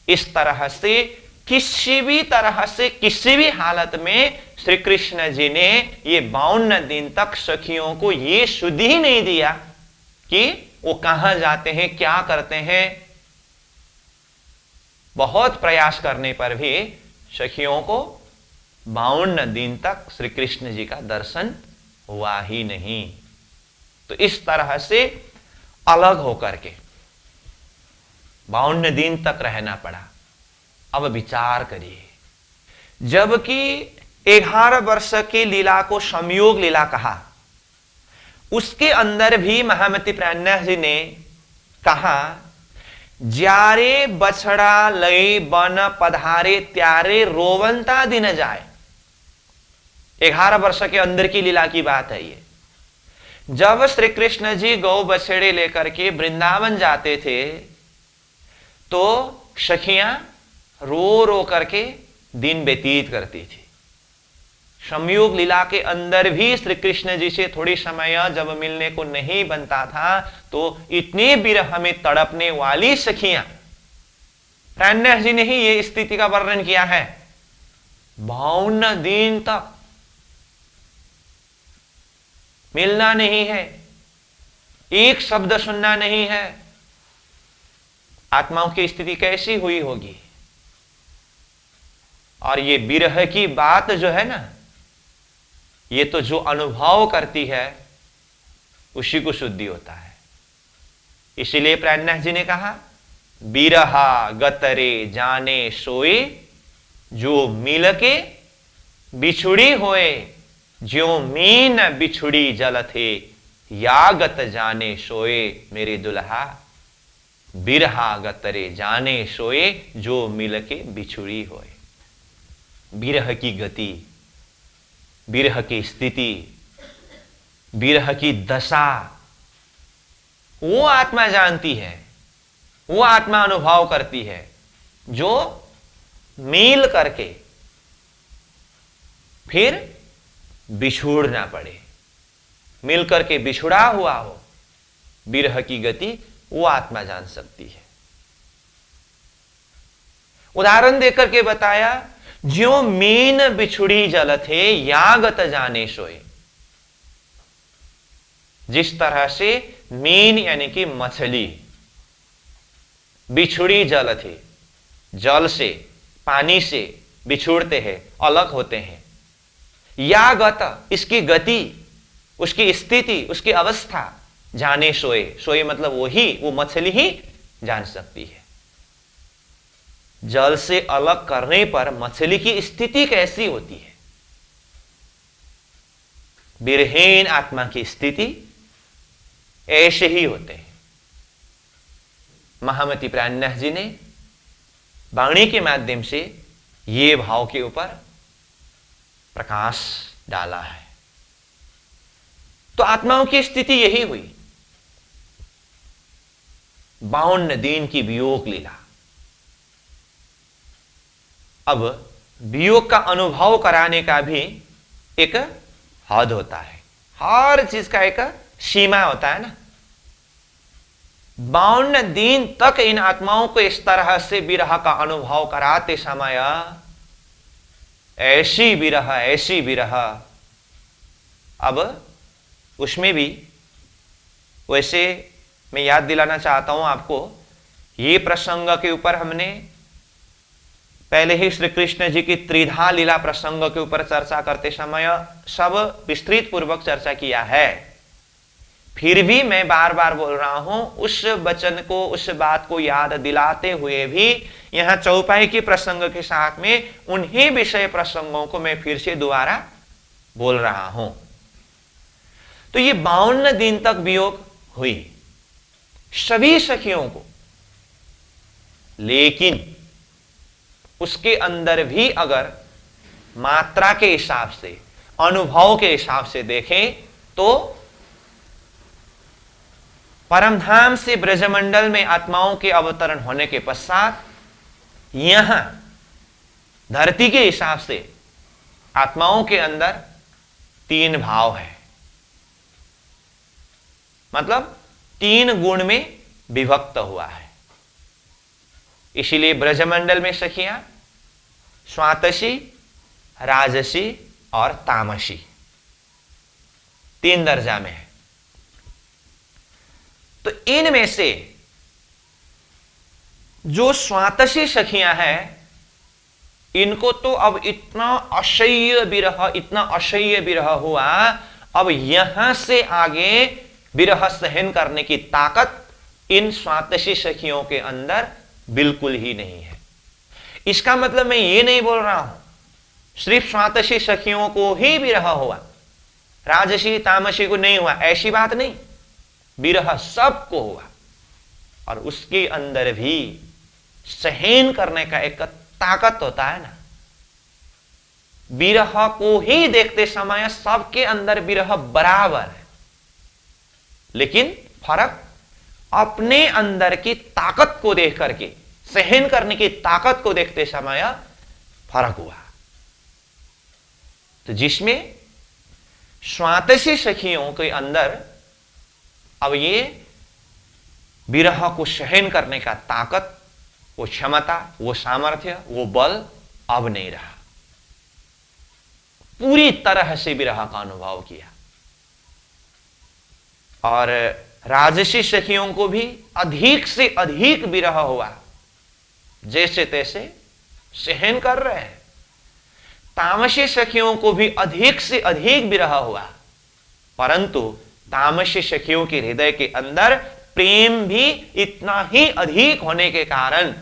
इस तरह से किसी भी तरह से किसी भी हालत में श्री कृष्ण जी ने ये 52 दिन तक सखियों को ये सुध ही नहीं दिया कि वो कहां जाते हैं, क्या करते हैं। बहुत प्रयास करने पर भी सखियों को 52 दिन तक श्री कृष्ण जी का दर्शन हुआ ही नहीं। तो इस तरह से अलग होकर के 52 दिन तक रहना पड़ा। अब विचार करिए, जबकि 11 वर्ष की लीला को संयोग लीला कहा, उसके अंदर भी महामती प्राज्ञ जी ने कहा, ज्यारे बछड़ा लई बन पधारे त्यारे रोवंता दिन जाए। 11 वर्ष के अंदर की लीला की बात है ये। जब श्री कृष्ण जी गौ बछड़े लेकर के वृंदावन जाते थे तो सखियां रो रो करके दिन व्यतीत करती थी। संयोग लीला के अंदर भी श्री कृष्ण जी से थोड़ी समय जब मिलने को नहीं बनता था तो इतने विरह में तड़पने वाली सखियां, प्राज्ञ जी ने ही ये स्थिति का वर्णन किया है। 52 दिन तक मिलना नहीं है, एक शब्द सुनना नहीं है, आत्माओं की स्थिति कैसी हुई होगी। और ये विरह की बात जो है ना, ये तो जो अनुभव करती है उसी को शुद्धि होता है। इसीलिए प्राणनाथ जी ने कहा, बिरहा गतरे जाने सोए, जो मिल के बिछुड़ी होए, ज्यो मीन बिछुड़ी जल थे, यागत जाने सोए मेरे दुल्हा। बिरहा गतरे जाने सोए, जो मिल के बिछुड़ी होए। बिरह की गति, बिरह की स्थिति, बिरह की दशा वो आत्मा जानती है, वो आत्मा अनुभव करती है, जो मिल करके फिर बिछुड़ना पड़े, मिल करके बिछुड़ा हुआ हो, बिरह की गति वो आत्मा जान सकती है। उदाहरण देकर के बताया, ज्यो मीन बिछुड़ी जल थे, यागत जाने सोए। जिस तरह से मीन यानी कि मछली बिछुड़ी जल थे, जल से पानी से बिछुड़ते हैं, अलग होते हैं। यागत इसकी गति, उसकी स्थिति, उसकी अवस्था जाने सोए, सोए मतलब वो मछली ही जान सकती है। जल से अलग करने पर मछली की स्थिति कैसी होती है, विरहीन आत्मा की स्थिति ऐसे ही होते हैं। महामती प्राणनाथ जी ने वाणी के माध्यम से ये भाव के ऊपर प्रकाश डाला है। तो आत्माओं की स्थिति यही हुई। 52 दिन की वियोग लीला। अब वियोग का अनुभव कराने का भी एक हद होता है, हर चीज का एक सीमा होता है ना। 52 दिन तक इन आत्माओं को इस तरह से विरह का अनुभव कराते समय ऐसी विरह, अब उसमें भी वैसे मैं याद दिलाना चाहता हूं आपको, ये प्रसंग के ऊपर हमने पहले ही श्री कृष्ण जी की त्रिधा लीला प्रसंग के ऊपर चर्चा करते समय सब विस्तृत पूर्वक चर्चा किया है। फिर भी मैं बार बार बोल रहा हूं, उस वचन को, उस बात को याद दिलाते हुए भी यहां चौपाई के प्रसंग के साथ में उन्हीं विषय प्रसंगों को मैं फिर से दोबारा बोल रहा हूं। तो ये 52 दिन तक वियोग हुई सभी सखियों को, लेकिन उसके अंदर भी अगर मात्रा के हिसाब से, अनुभव के हिसाब से देखें तो परमधाम से ब्रजमंडल में आत्माओं के अवतरण होने के पश्चात यहां धरती के हिसाब से आत्माओं के अंदर 3 भाव है, मतलब 3 गुण में विभक्त हुआ है। इसीलिए ब्रजमंडल में सखियां स्वातसी, राजसी और तामसी 3 दर्जा में है। तो इनमें से जो स्वातसी सखियां हैं, इनको तो अब इतना असह्य विरह हुआ, अब यहां से आगे विरह सहन करने की ताकत इन स्वातसी सखियों के अंदर बिल्कुल ही नहीं है। इसका मतलब मैं ये नहीं बोल रहा हूं सिर्फ स्वातसी सखियों को ही विरह हुआ, राजसी तामसी को नहीं हुआ, ऐसी बात नहीं। विरह सबको हुआ, और उसके अंदर भी सहन करने का एक ताकत होता है ना। विरह को ही देखते समय सबके अंदर विरह बराबर है, लेकिन फर्क अपने अंदर की ताकत को देख करके, सहन करने की ताकत को देखते समय फर्क हुआ। तो जिसमें स्वातसी सखियों के अंदर अब ये विरह को सहन करने का ताकत, वो क्षमता, वो सामर्थ्य, वो बल अब नहीं रहा। पूरी तरह से विरह का अनुभव किया। और राजसी सखियों को भी अधिक से अधिक विरह हुआ, जैसे तैसे सहन कर रहे हैं। तामसी सखियों को भी अधिक से अधिक विरह हुआ, परंतु तामसी सखियों के हृदय के अंदर प्रेम भी इतना ही अधिक होने के कारण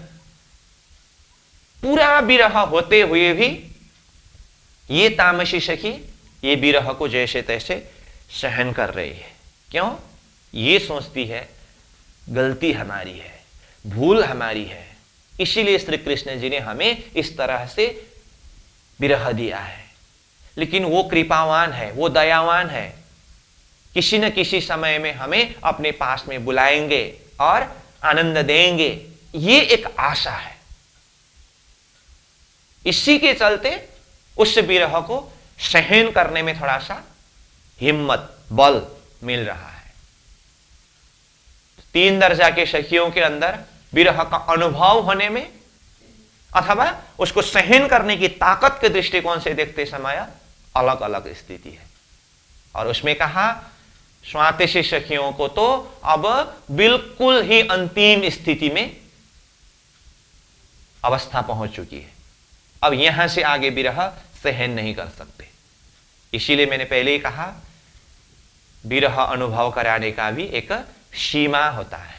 पूरा विरह होते हुए भी ये तामसी सखी ये विरह को जैसे तैसे सहन कर रही है। क्यों? ये सोचती है गलती हमारी है, भूल हमारी है, इसीलिए श्री कृष्ण जी ने हमें इस तरह से विरह दिया है। लेकिन वो कृपावान है, वो दयावान है, किसी न किसी समय में हमें अपने पास में बुलाएंगे और आनंद देंगे, ये एक आशा है। इसी के चलते उस विरह को सहन करने में थोड़ा सा हिम्मत, बल मिल रहा है। 3 दर्जा के सखियों के अंदर विरह का अनुभव होने में अथवा उसको सहन करने की ताकत के दृष्टिकोण से देखते समय अलग अलग स्थिति है। और उसमें कहा स्वातिशी सखियों को तो अब बिल्कुल ही अंतिम स्थिति में अवस्था पहुंच चुकी है, अब यहां से आगे विरह सहन नहीं कर सकते। इसीलिए मैंने पहले ही कहा विरह अनुभव कराने का भी एक सीमा होता है।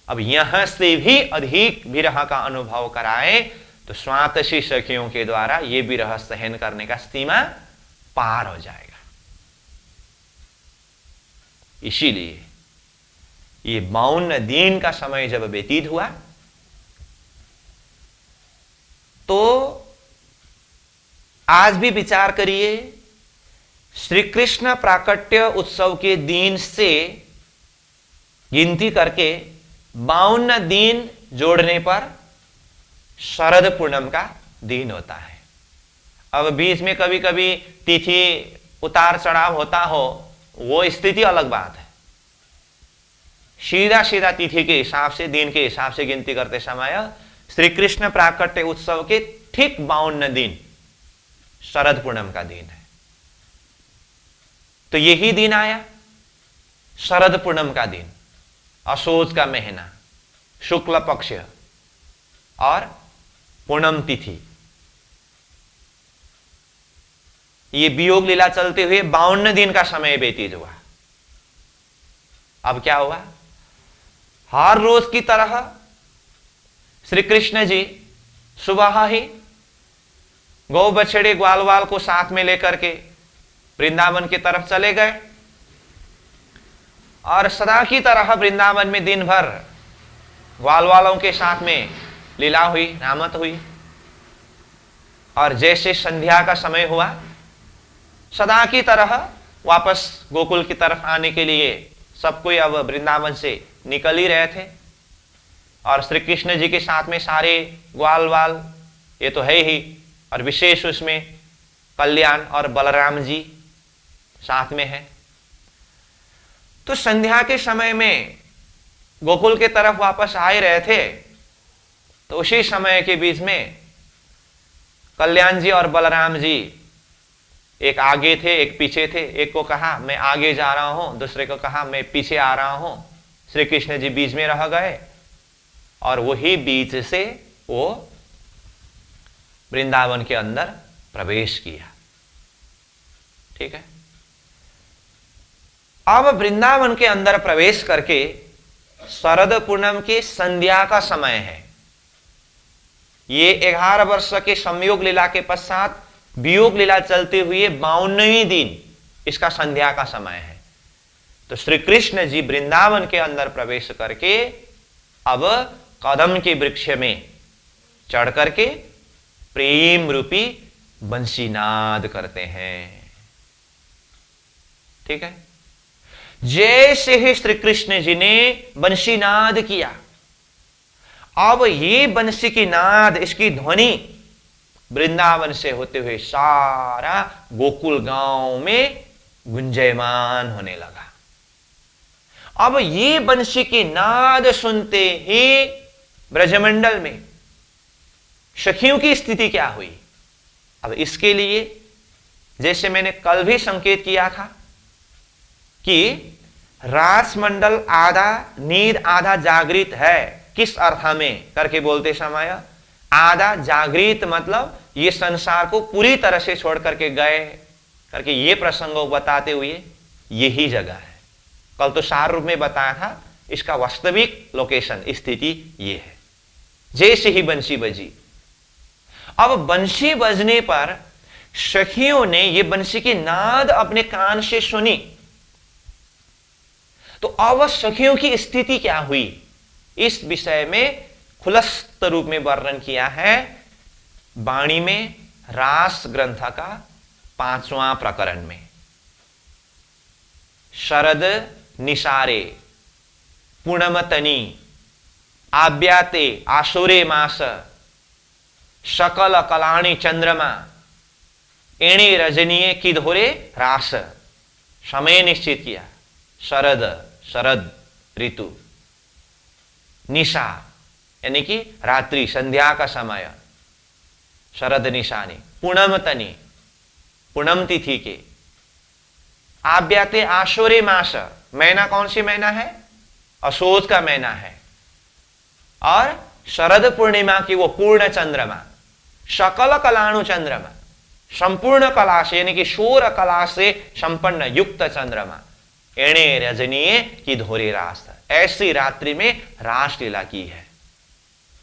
अब यहां से भी अधिक विरह का अनुभव कराए तो स्वातशी सखियों के द्वारा यह विरह सहन करने का सीमा पार हो जाएगा। इसीलिए ये 52 दिन का समय जब व्यतीत हुआ तो आज भी विचार करिए, श्री कृष्ण प्राकट्य उत्सव के दिन से गिनती करके 52 दिन जोड़ने पर शरद पूर्णिमा का दिन होता है। अब बीच में कभी कभी तिथि उतार चढ़ाव होता हो, वो स्थिति अलग बात है। सीधा सीधा तिथि के हिसाब से, दिन के हिसाब से गिनती करते समय श्री कृष्ण प्राकट्य उत्सव के ठीक 52 दिन शरद पूर्णिमा का दिन है। तो यही दिन आया शरद पूर्णिमा का दिन, असोज का महीना, शुक्ल पक्ष और पूर्णम तिथि। ये वियोग लीला चलते हुए 52 दिन का समय व्यतीत हुआ। अब क्या हुआ? हर रोज की तरह श्री कृष्ण जी सुबह ही गौ बछड़े ग्वाल वाल को साथ में लेकर के वृंदावन की तरफ चले गए और सदा की तरह वृंदावन में दिन भर ग्वाल वालों के साथ में लीला हुई, रामत हुई। और जैसे संध्या का समय हुआ, सदा की तरह वापस गोकुल की तरफ आने के लिए सब कोई अब वृंदावन से निकल ही रहे थे। और श्री कृष्ण जी के साथ में सारे ग्वाल वाल ये तो है ही, और विशेष उसमें कल्याण और बलराम जी साथ में है। तो संध्या के समय में गोकुल के तरफ वापस आ ही रहे थे, तो उसी समय के बीच में कल्याण जी और बलराम जी एक आगे थे एक पीछे थे। एक को कहा मैं आगे जा रहा हूं, दूसरे को कहा मैं पीछे आ रहा हूं। श्री कृष्ण जी बीच में रह गए और वही बीच से वो वृंदावन के अंदर प्रवेश किया। ठीक है, अब वृंदावन के अंदर प्रवेश करके शरद पूर्णिमा की संध्या का समय है। ये 11 वर्ष के संयोग लीला के पश्चात वियोग लीला चलते हुए 52वें दिन इसका संध्या का समय है। तो श्री कृष्ण जी वृंदावन के अंदर प्रवेश करके अब कदम के वृक्ष में चढ़ करके प्रेम रूपी बंसीनाद करते हैं। ठीक है, जैसे ही श्री कृष्ण जी ने बंसीनाद किया, अब ये बंसी की नाद, इसकी ध्वनि वृंदावन से होते हुए सारा गोकुल गांव में गुंजयमान होने लगा। अब ये बंसी की नाद सुनते ही ब्रजमंडल में सखियों की स्थिति क्या हुई? अब इसके लिए जैसे मैंने कल भी संकेत किया था कि रास मंडल आधा नींद आधा जागृत है। किस अर्थ में करके बोलते समय, आधा जागृत मतलब ये संसार को पूरी तरह से छोड़ करके गए करके ये प्रसंग को बताते हुए यही जगह है। कल तो सार रूप में बताया था, इसका वास्तविक लोकेशन स्थिति ये है। जैसे ही बंसी बजी, अब बंसी बजने पर सखियों ने ये बंसी की नाद अपने कान से सुनी, तो अब सखियों की स्थिति क्या हुई, इस विषय में खुलस्त रूप में वर्णन किया है वाणी में रास ग्रंथ का 5वां प्रकरण में। शरद निशारे पूर्णमतनी आव्याते आशुरे मास सकल कलाणी चंद्रमा एणे रजनीय किधोरे रास। समय निश्चित किया, शरद शरद ऋतु, निशा यानी कि रात्रि संध्या का समय, शरद निशानी, पूनम तनी पूनम तिथि के, आव्याते आशोरे मास, महीना कौन सी महीना है, असोज का महीना है, और शरद पूर्णिमा की वो पूर्ण चंद्रमा, सकल कलाणु चंद्रमा, संपूर्ण कला से यानी कि शोर कला से संपन्न युक्त चंद्रमा, एणे रजनीय की धोरी रास, ऐसी रात्रि में रास लीला की है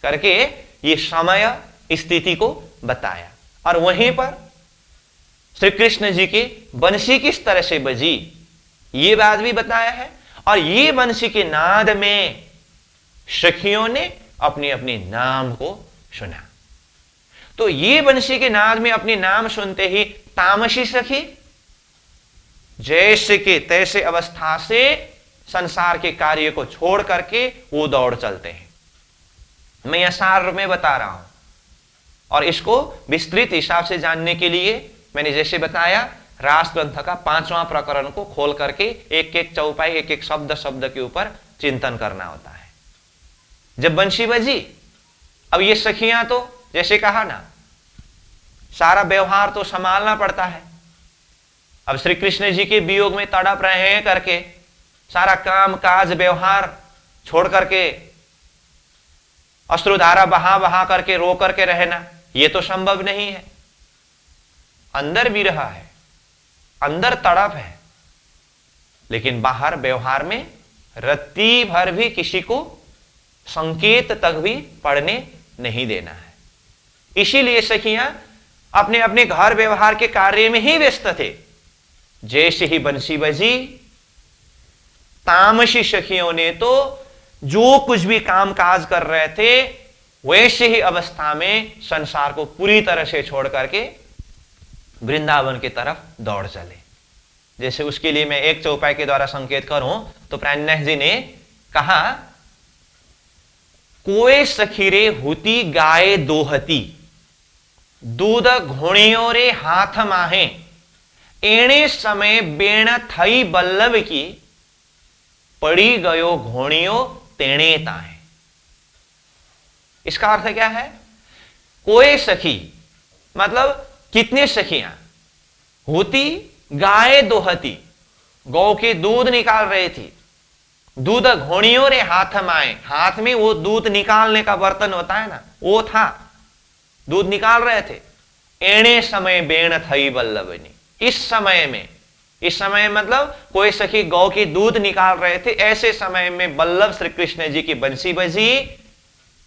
करके ये समय स्थिति को बताया। और वहीं पर श्री कृष्ण जी की बंसी किस तरह से बजी ये बात भी बताया है। और ये बंसी के नाद में सखियों ने अपनी अपनी नाम को सुना। तो ये बंसी के नाद में अपनी नाम सुनते ही तामसी सखी जैसे के तैसे अवस्था से संसार के कार्य को छोड़ करके वो दौड़ चलते हैं। मैं यह सार में बता रहा हूं, और इसको विस्तृत हिसाब से जानने के लिए मैंने जैसे बताया रास ग्रंथ का 5वां प्रकरण को खोल करके एक एक चौपाई एक एक शब्द शब्द के ऊपर चिंतन करना होता है। जब बंशी बजी, अब ये सखियां तो जैसे कहा ना, सारा व्यवहार तो संभालना पड़ता है। अब श्री कृष्ण जी के वियोग में तड़प रहे हैं करके सारा काम काज व्यवहार छोड़ करके अश्रुधारा बहा बहा करके रो करके रहना, यह तो संभव नहीं है। अंदर भी रहा है, अंदर तड़प है, लेकिन बाहर व्यवहार में रत्ती भर भी किसी को संकेत तक भी पढ़ने नहीं देना है। इसीलिए सखियां अपने अपने घर व्यवहार के कार्य में ही व्यस्त थे। जैसे ही बंसी बजी, तामसी सखियों ने तो जो कुछ भी काम काज कर रहे थे वैसे ही अवस्था में संसार को पूरी तरह से छोड़ करके वृंदावन की तरफ दौड़ चले। जैसे उसके लिए मैं एक चौपाई के द्वारा संकेत करूं तो प्राणनाथ जी ने कहा, कोई सखीरे होती गाय दोहती, दूध घोड़ियों रे हाथ माहे, एणे समय बेण थई बल्लभ की, पड़ी गयो घोड़ियों तेणे ताहे। इसका अर्थ क्या है? कोई सखी मतलब कितने सखियां होती, गाय दोहती, गौ के दूध निकाल रही थी, दूध घोड़ियों रे हाथ माए, हाथ में वो दूध निकालने का बर्तन होता है ना, वो था, दूध निकाल रहे थे। एणे समय बेण थई बल्लभनी, इस समय मतलब कोई सखी गौ की दूध निकाल रहे थे, ऐसे समय में बल्लभ श्री कृष्ण जी की बंसी बजी,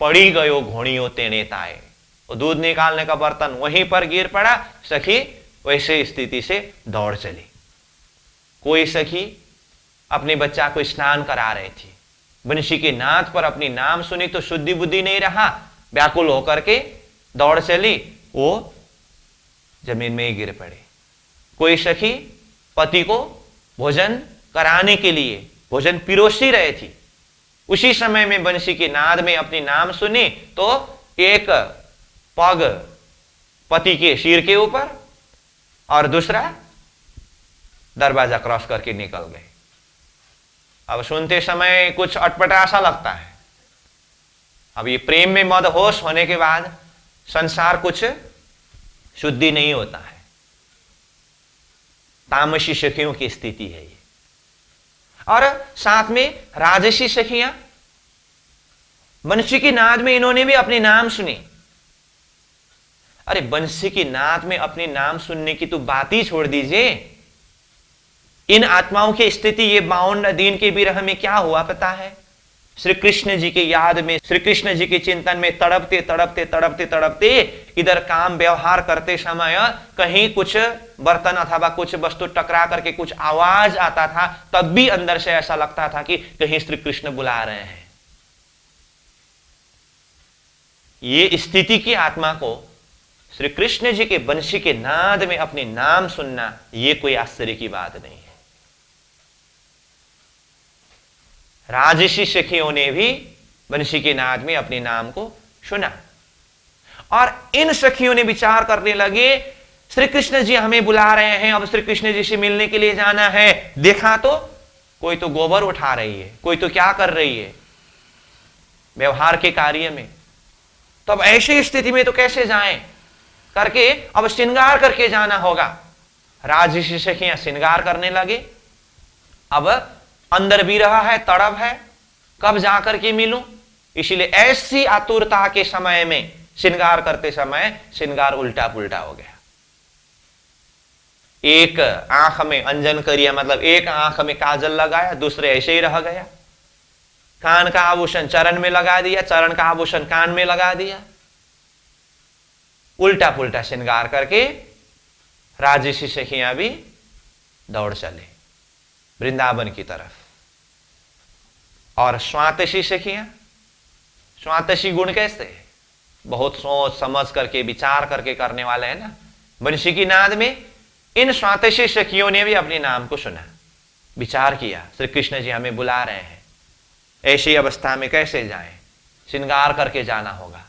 पड़ी गयो घोड़ियों तेने ताए, वो दूध निकालने का बर्तन वहीं पर गिर पड़ा, सखी वैसे स्थिति से दौड़ चली। कोई सखी अपने बच्चा को स्नान करा रही थी, बंसी के नाद पर अपनी नाम सुनी तो शुद्धि बुद्धि नहीं रहा, व्याकुल होकर के दौड़ चली, वो जमीन में ही गिर पड़े। कोई सखी पति को भोजन कराने के लिए भोजन पिरोसी रहे थी, उसी समय में बंसी के नाद में अपनी नाम सुनी तो एक पग पति के सिर के ऊपर और दूसरा दरवाजा क्रॉस करके निकल गए। अब सुनते समय कुछ अटपटा सा लगता है। अब ये प्रेम में मदहोश होने के बाद संसार कुछ शुद्धि नहीं होता है। तामसी सखियों की स्थिति है ये। और साथ में राजसी सखियां, बंसी की नाद में इन्होंने भी अपने नाम सुने। अरे बंसी की नाद में अपने नाम सुनने की तो बात ही छोड़ दीजिए, इन आत्माओं की स्थिति ये 52 दिन के विरह में क्या हुआ पता है? श्री कृष्ण जी की याद में, श्री कृष्ण जी के चिंतन में तड़पते तड़पते तड़पते तड़पते इधर काम व्यवहार करते समय कहीं कुछ बर्तन अथवा कुछ वस्तु टकरा करके कुछ आवाज आता था, तब भी अंदर से ऐसा लगता था कि कहीं श्री कृष्ण बुला रहे हैं। ये स्थिति की आत्मा को श्री कृष्ण जी के बंशी के नाद में अपने नाम सुनना, ये कोई आश्चर्य की बात नहीं है। राजसी सखियों ने भी बंशी के नाद में अपने नाम को सुना और इन सखियों ने विचार करने लगे, श्री कृष्ण जी हमें बुला रहे हैं, अब श्री कृष्ण जी से मिलने के लिए जाना है। देखा तो कोई तो गोबर उठा रही है, कोई तो क्या कर रही है व्यवहार के कार्य में, तो अब ऐसी स्थिति में तो कैसे जाएं करके अब श्रृंगार करके जाना होगा। राजसी सखियां श्रृंगार करने लगे। अब अंदर भी रहा है, तड़प है, कब जाकर के मिलूं, इसीलिए ऐसी आतुरता के समय में श्रृंगार करते समय श्रृंगार उल्टा पुल्टा हो गया। एक आंख में अंजन करिया, मतलब एक आंख में काजल लगाया, दूसरे ऐसे ही रह गया। कान का आभूषण चरण में लगा दिया, चरण का आभूषण कान में लगा दिया। उल्टा पुल्टा श्रृंगार करके राजसी सखियां भी दौड़ चले वृंदावन की तरफ। और स्वातसी सखियां, स्वातसी गुण कैसे? बहुत सोच समझ करके विचार करके करने वाले हैं ना। बंशी की नाद में इन स्वातसी सखियों ने भी अपने नाम को सुना, विचार किया, श्री कृष्ण जी हमें बुला रहे हैं, ऐसी अवस्था में कैसे जाएं, श्रृंगार करके जाना होगा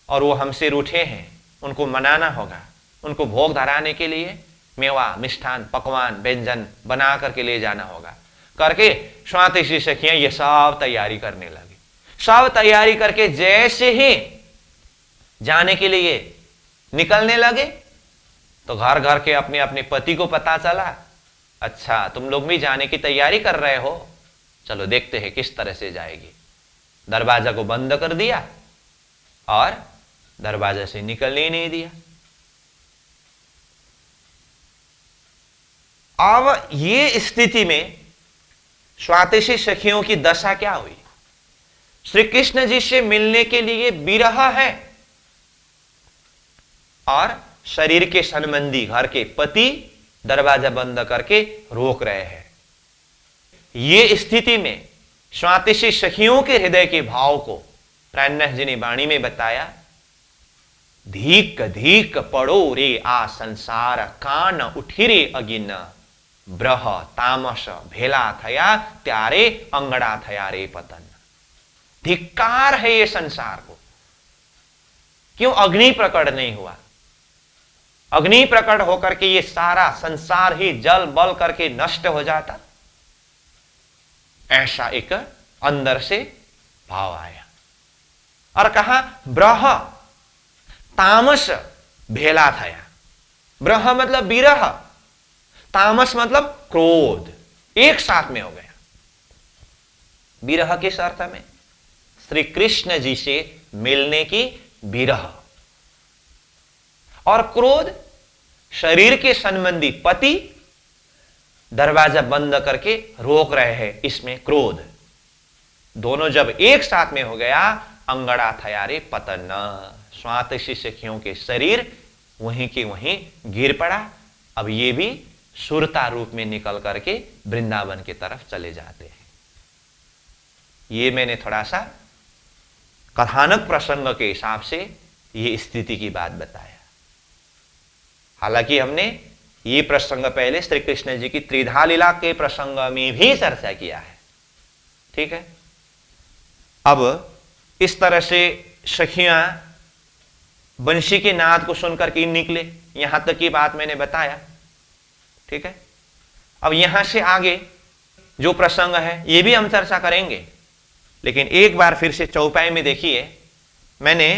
और वो हमसे रूठे हैं, उनको मनाना होगा, उनको भोग धराने के लिए मेवा मिष्ठान पकवान व्यंजन बना करके ले जाना होगा करके स्वातसी सखियां ये सब तैयारी करने लगी। सब तैयारी करके जैसे ही जाने के लिए निकलने लगे तो घर घर के अपने अपने पति को पता चला, अच्छा तुम लोग भी जाने की तैयारी कर रहे हो, चलो देखते हैं किस तरह से जाएगी। दरवाजा को बंद कर दिया और दरवाजा से निकलने ही नहीं दिया। अब ये स्थिति में स्वातसी सखियों की दशा क्या हुई? श्री कृष्ण जी से मिलने के लिए विरह है और शरीर के संबंधी घर के पति दरवाजा बंद करके रोक रहे हैं। ये स्थिति में स्वातसी सखियों के हृदय के भाव को प्राणनाथ जी ने वाणी में बताया, धीक धीक पड़ो रे आ संसार कान उठी रे अगिन ब्रह तामस भेला थया त्यारे अंगड़ा थया रे पतन। धिक्कार है ये संसार को। क्यों अग्नि प्रकट नहीं हुआ? अग्नि प्रकट होकर के ये सारा संसार ही जल बल करके नष्ट हो जाता, ऐसा एक अंदर से भाव आया। और कहा ब्रह तामस भेला थया। ब्रह मतलब विरह, तामस मतलब क्रोध, एक साथ में हो गया। विरह किस अर्थ में? श्री कृष्ण जी से मिलने की विरह, और क्रोध शरीर के संबंधी पति दरवाजा बंद करके रोक रहे हैं, इसमें क्रोध। दोनों जब एक साथ में हो गया, अंगड़ा थया रे पतन। स्वातसी सखियों के शरीर वहीं के वहीं गिर पड़ा। अब ये भी सुरता रूप में निकल करके वृंदावन की तरफ चले जाते हैं। ये मैंने थोड़ा सा कथानक प्रसंग के हिसाब से ये स्थिति की बात बताया। हालांकि हमने ये प्रसंग पहले श्री कृष्ण जी की त्रिधा लीला के प्रसंग में भी चर्चा किया है, ठीक है। अब इस तरह से सखियां बंशी के नाद को सुनकर के निकले, यहां तक की बात मैंने बताया, ठीक है। अब यहां से आगे जो प्रसंग है ये भी हम चर्चा करेंगे, लेकिन एक बार फिर से चौपाई में देखिए मैंने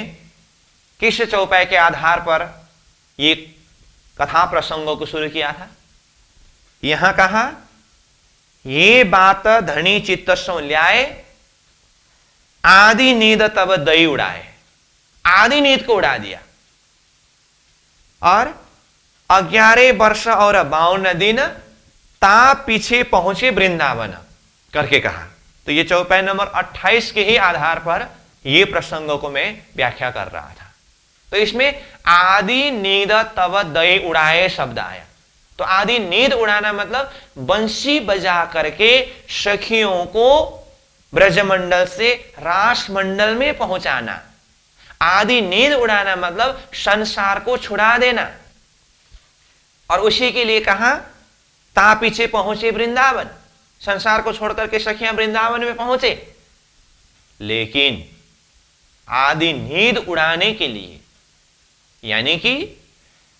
किस चौपाई के आधार पर ये कथा प्रसंगों को शुरू किया था। यहां कहा ये बात धनी चित्त सो ल्याए, आदि नींद तब दई उड़ाए। आदि नींद को उड़ा दिया और 11 वर्ष और 52 दिन ता पीछे पहुंचे वृंदावन करके कहा। तो ये चौपाई नंबर 28 के ही आधार पर ये प्रसंगों को मैं व्याख्या कर रहा था। तो इसमें आदि नींद तब दई उड़ाए शब्द आया। तो आदि नींद उड़ाना मतलब बंसी बजा करके सखियों को ब्रजमंडल से रास मंडल में पहुंचाना। आदि नींद उड़ाना मतलब संसार को छुड़ा देना। और उसी के लिए कहा ता पीछे पहुंचे वृंदावन, संसार को छोड़कर के सखियां वृंदावन में पहुंचे। लेकिन आदि नींद उड़ाने के लिए, यानी कि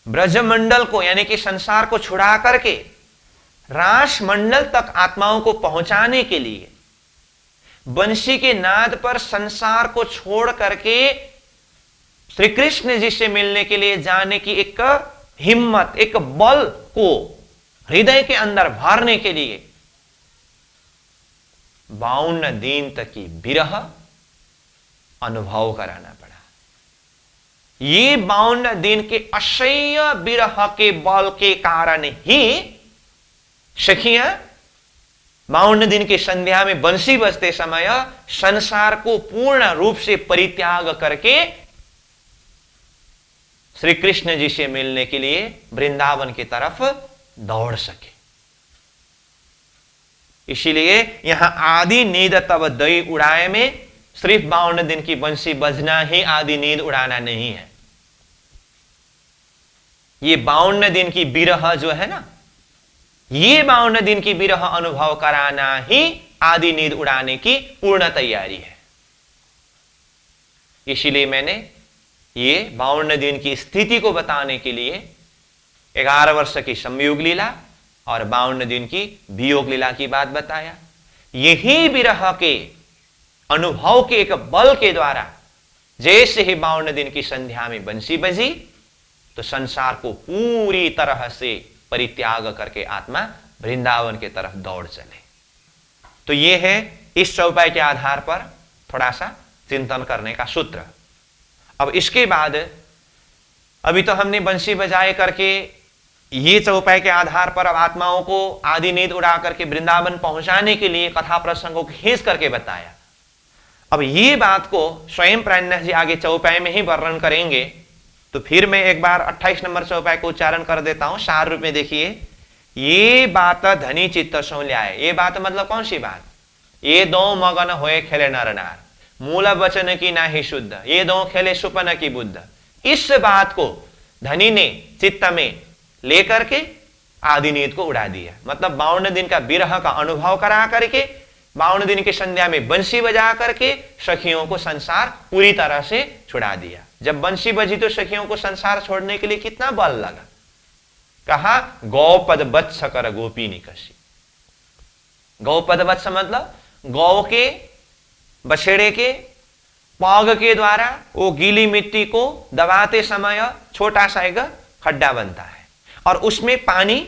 ब्रजमंडल को, यानी कि संसार को छुड़ा करके रास मंडल तक आत्माओं को पहुंचाने के लिए, बंसी के नाद पर संसार को छोड़ करके श्री कृष्ण जी से मिलने के लिए जाने की एक हिम्मत, एक बल को हृदय के अंदर भरने के लिए 52 दिन तक की विरह अनुभव कराना पड़ा। ये 52 दिन के असह्य विरह के बल के कारण ही सखियां 52 दिन की संध्या में बंसी बजते समय संसार को पूर्ण रूप से परित्याग करके श्री कृष्ण जी से मिलने के लिए वृंदावन की तरफ दौड़ सके। इसीलिए यहां आदि नींद तब दई उड़ाए में सिर्फ 52 दिन की बंसी बजना ही आदि नींद उड़ाना नहीं है। ये 52 दिन की विरह जो है ना, ये 52 दिन की विरह अनुभव कराना ही आदि नींद उड़ाने की पूर्ण तैयारी है। इसीलिए मैंने ये 52 दिन की स्थिति को बताने के लिए 11 वर्ष की संयोग लीला और 52 दिन की वियोग लीला की बात बताया। यही विरह के अनुभव के एक बल के द्वारा जैसे ही 52 दिन की संध्या में बंसी बजी तो संसार को पूरी तरह से परित्याग करके आत्मा वृंदावन की तरफ दौड़ चले। तो यह है इस चौपाई के आधार पर थोड़ा सा चिंतन करने का सूत्र। अब इसके बाद अभी तो हमने बंसी बजाए करके ये चौपाई के आधार पर अब आत्माओं को आदि नींद उड़ा करके वृंदावन पहुंचाने के लिए कथा प्रसंगों को खींच करके बताया। अब ये बात को स्वयं प्राणनाथ जी आगे चौपाई में ही वर्णन करेंगे। तो फिर मैं एक बार 28 नंबर चौपाई को उच्चारण कर देता हूं सार रूप में। देखिए, ये बात धनी चित्त सो ल्याए। ये बात मतलब कौन सी बात? ये दो मगन होए खेले नर नार, मूल वचन की ना ही शुद्ध, ये दो खेले सुपन की बुद्ध। इस बात को धनी ने चित्त में लेकर के आदि नींद को उड़ा दिया। मतलब 52 दिन का विरह का अनुभव करा करके 52 दिन की संध्या में बंसी बजा करके सखियों को संसार पूरी तरह से छुड़ा दिया। जब बंसी बजी तो सखियों को संसार छोड़ने के लिए कितना बल लगा। कहा गौपद वत्स कर गोपी निकसी। गौपद वत्स मतलब गौ के बछड़े के पाग के द्वारा वो गीली मिट्टी को दबाते समय छोटा सा एक खड्डा बनता है और उसमें पानी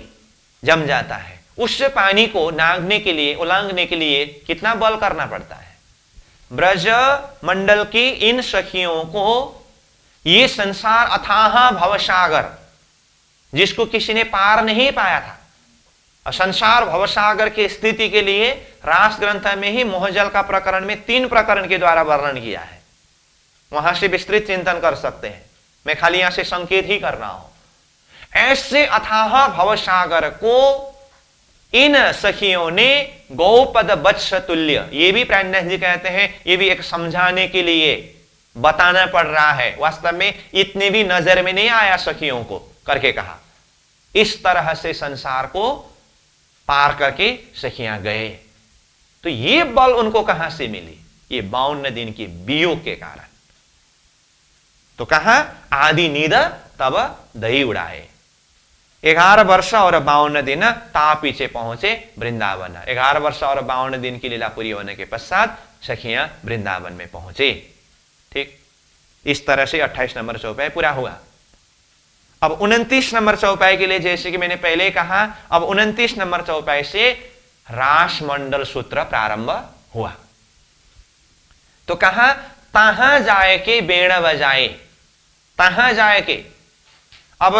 जम जाता है। उस पानी को नागने के लिए, उलांघने के लिए कितना बल करना पड़ता है। ब्रज मंडल की इन सखियों को ये संसार अथाह भवसागर जिसको किसी ने पार नहीं पाया था, और संसार भवसागर की स्थिति के लिए रास ग्रंथ में ही मोहजल का प्रकरण में 3 प्रकरण के द्वारा वर्णन किया है। वहां से विस्तृत चिंतन कर सकते हैं, मैं खाली यहां से संकेत ही कर रहा हूं। ऐसे अथाह भवसागर को इन सखियों ने गौपद वत्स तुल्य, ये भी प्राणनाथ जी कहते हैं, ये भी एक समझाने के लिए बताना पड़ रहा है। वास्तव में इतने भी नजर में नहीं आया सखियों को करके कहा। इस तरह से संसार को पार करके सखियां गए। तो ये बल उनको कहां से मिली? ये 52 दिन की वियोग के कारण। तो कहा आदि नींद तब दही उड़ाए। 11 वर्ष और 52 दिन ता पीछे पहुंचे वृंदावन। 11 वर्ष और 52 दिन की लीला पूरी होने के पश्चात सखियां वृंदावन में पहुंचे। ठीक, इस तरह से 28 नंबर चौपाई पूरा हुआ। अब 29 नंबर चौपाई के लिए जैसे कि मैंने पहले कहा, अब 29 नंबर चौपाई से रासमंडल सूत्र प्रारंभ हुआ। तो कहा तहां जाए के बेण बजाए, तहां जाए के। अब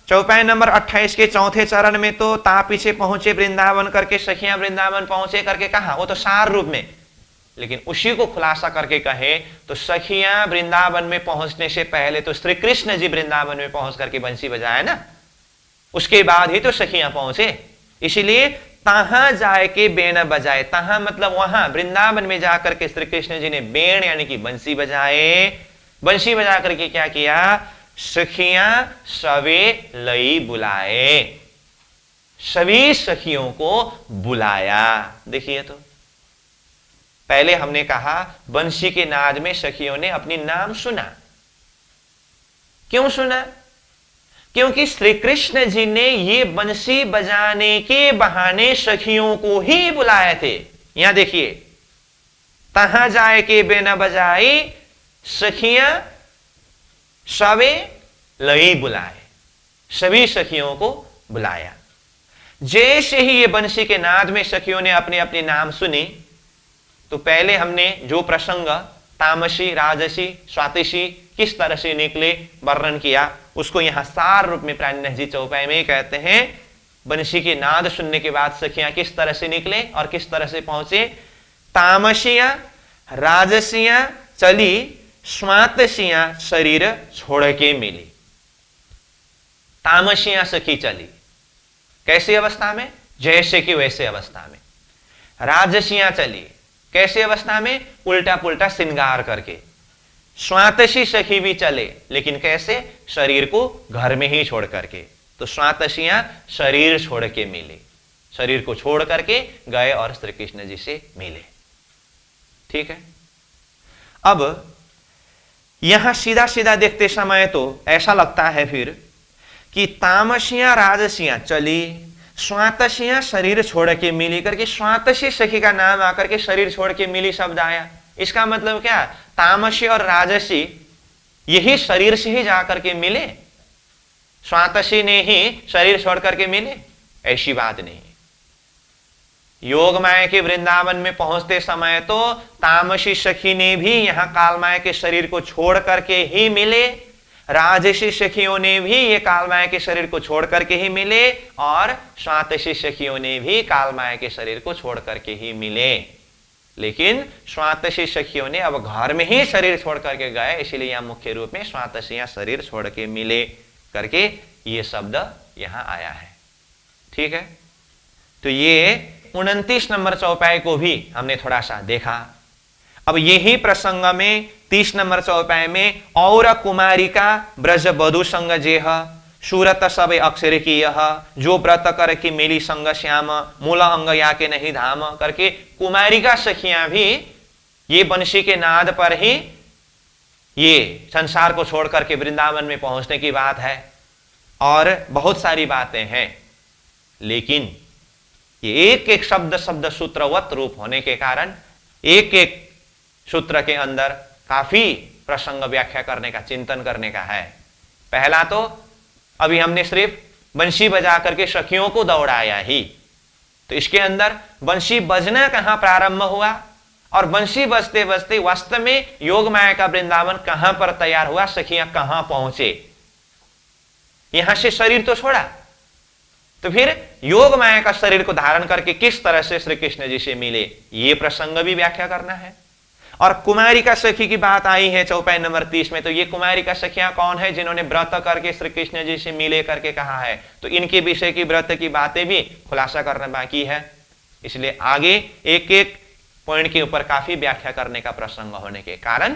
चौपाई नंबर 28 के चौथे चरण में तो ता पीछे पहुंचे वृंदावन करके, सखियां वृंदावन पहुंचे करके कहा, वो तो सार रूप में, लेकिन उसी को खुलासा करके कहे तो सखियां वृंदावन में पहुंचने से पहले तो श्री कृष्ण जी वृंदावन में पहुंच करके बंसी बजाए ना, उसके बाद ही तो सखियां पहुंचे। इसीलिए तहां जाए के बेण बजाए, तहां मतलब वहां वृंदावन में जाकर के श्री कृष्ण जी ने बेण यानी कि बंसी बजाए। बंसी बजा करके क्या किया, सखियां सवे लई बुलाए, सभी सखियों को बुलाया। देखिए तो पहले हमने कहा बंसी के नाद में सखियों ने अपनी नाम सुना। क्यों सुना? क्योंकि श्री कृष्ण जी ने ये बंसी बजाने के बहाने सखियों को ही बुलाए थे। यहां देखिए, तहां जाए के बेन बजाई, सखियां सवे लई बुलाए, सभी सखियों को बुलाया। जैसे ही ये बंसी के नाद में सखियों ने अपने अपने नाम सुनी, तो पहले हमने जो प्रसंग तामसी, राजसी, स्वातिसी किस तरह से निकले वर्णन किया, उसको यहां सार रूप में प्राणनाथ जी चौपाई में कहते हैं। बंसी के नाद सुनने के बाद सखियां किस तरह से निकले और किस तरह से पहुंचे। तामसियां राजसियां चली, स्वातसियां शरीर छोड़ के मिली। तामसियां सखी चली, कैसी अवस्था में? जैसे कि वैसे अवस्था में। राजसियां चली, कैसी अवस्था में? उल्टा पुल्टा श्रृंगार करके। स्वातसी सखी भी चले, लेकिन कैसे? शरीर को घर में ही छोड़ करके। तो स्वातसियां शरीर छोड़ के मिली, शरीर को छोड़ करके गए और श्री कृष्ण जी से मिले। ठीक है। अब यहां सीधा सीधा देखते समय तो ऐसा लगता है फिर कि तामसियां राजसियां चली, स्वातसियां शरीर छोड़ के मिली करके स्वातसी सखी का नाम आकर के शरीर छोड़ के मिली शब्द आया। इसका मतलब क्या? तामसी और राजसी यही शरीर से ही जाकर के मिले, स्वातसी ने ही शरीर छोड़ करके मिले? ऐसी बात नहीं। योग माया के वृंदावन में पहुंचते समय तो तामसी सखी ने भी यहां काल माया के शरीर को छोड़ करके ही मिले, राजसी सखियों ने भी ये काल माया के शरीर को छोड़ करके ही मिले, और स्वातसी सखियों ने भी काल माया के शरीर को छोड़ करके ही मिले। लेकिन स्वातसी सखियों ने अब घर में ही शरीर छोड़ करके गए, इसलिए यहां मुख्य रूप में स्वातसियां शरीर छोड़ के मिले करके ये शब्द यहां आया है। ठीक है। तो ये 29 नंबर चौपाई को भी हमने थोड़ा सा देखा। अब यही प्रसंग में 30 नंबर चौपाई में और कुमारिका ब्रज बधु संग जेह सूरत सब अक्षर की यह जो व्रत कर की मेली संग श्याम मूल अंग या के नहीं धाम करके कुमारिका सखियां भी ये बंसी के नाद पर ही ये संसार को छोड़ करके वृंदावन में पहुंचने की बात है। और बहुत सारी बातें हैं, लेकिन ये एक एक शब्द शब्द सूत्रवत रूप होने के कारण एक एक सूत्र के अंदर काफी प्रसंग व्याख्या करने का, चिंतन करने का है। पहला तो अभी हमने सिर्फ बंसी बजा करके सखियों को दौड़ाया ही, तो इसके अंदर बंसी बजना कहां प्रारंभ हुआ और बंसी बजते बजते वास्तव में योग माया का वृंदावन कहां पर तैयार हुआ, सखियां कहां पहुंचे। यहां से शरीर तो छोड़ा, तो फिर योग माया का शरीर को धारण करके किस तरह से श्री कृष्ण जी से मिले, ये प्रसंग भी व्याख्या करना है। और कुमारिका सखी की बात आई है चौपाई नंबर 30 में, तो ये कुमारिका सखियां कौन है जिन्होंने व्रत करके श्री कृष्ण जी से मिले करके कहा है, तो इनके विषय की व्रत की बातें भी खुलासा करना बाकी है। इसलिए आगे एक एक पॉइंट के ऊपर काफी व्याख्या करने का प्रसंग होने के कारण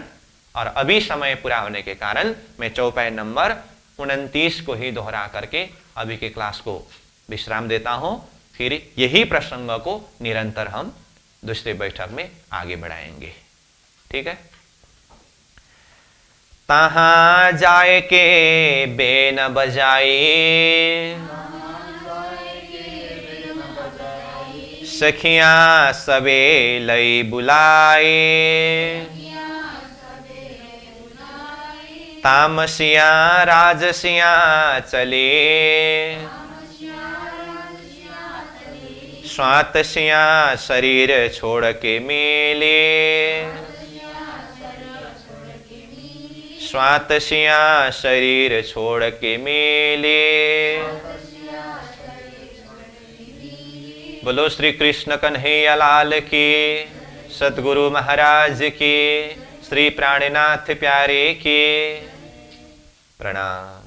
और अभी समय पूरा होने के कारण मैं चौपाई नंबर 29 को ही दोहरा करके अभी के क्लास को विश्राम देता हूं। फिर यही प्रसंग को निरंतर हम दूसरे बैठक में आगे बढ़ाएंगे। ठीक है। तहां जाए के बेन बजाए, सखियां सबे लई बुलाए, तामसियां राजसियां चले, स्वात सिया शरीर छोड़ के मेले, स्वात सिया शरीर छोड़ के मेले। बोलो श्री कृष्ण कन्हैया लाल की, सद्गुरु महाराज की, श्री प्राणनाथ प्यारे की। प्रणाम।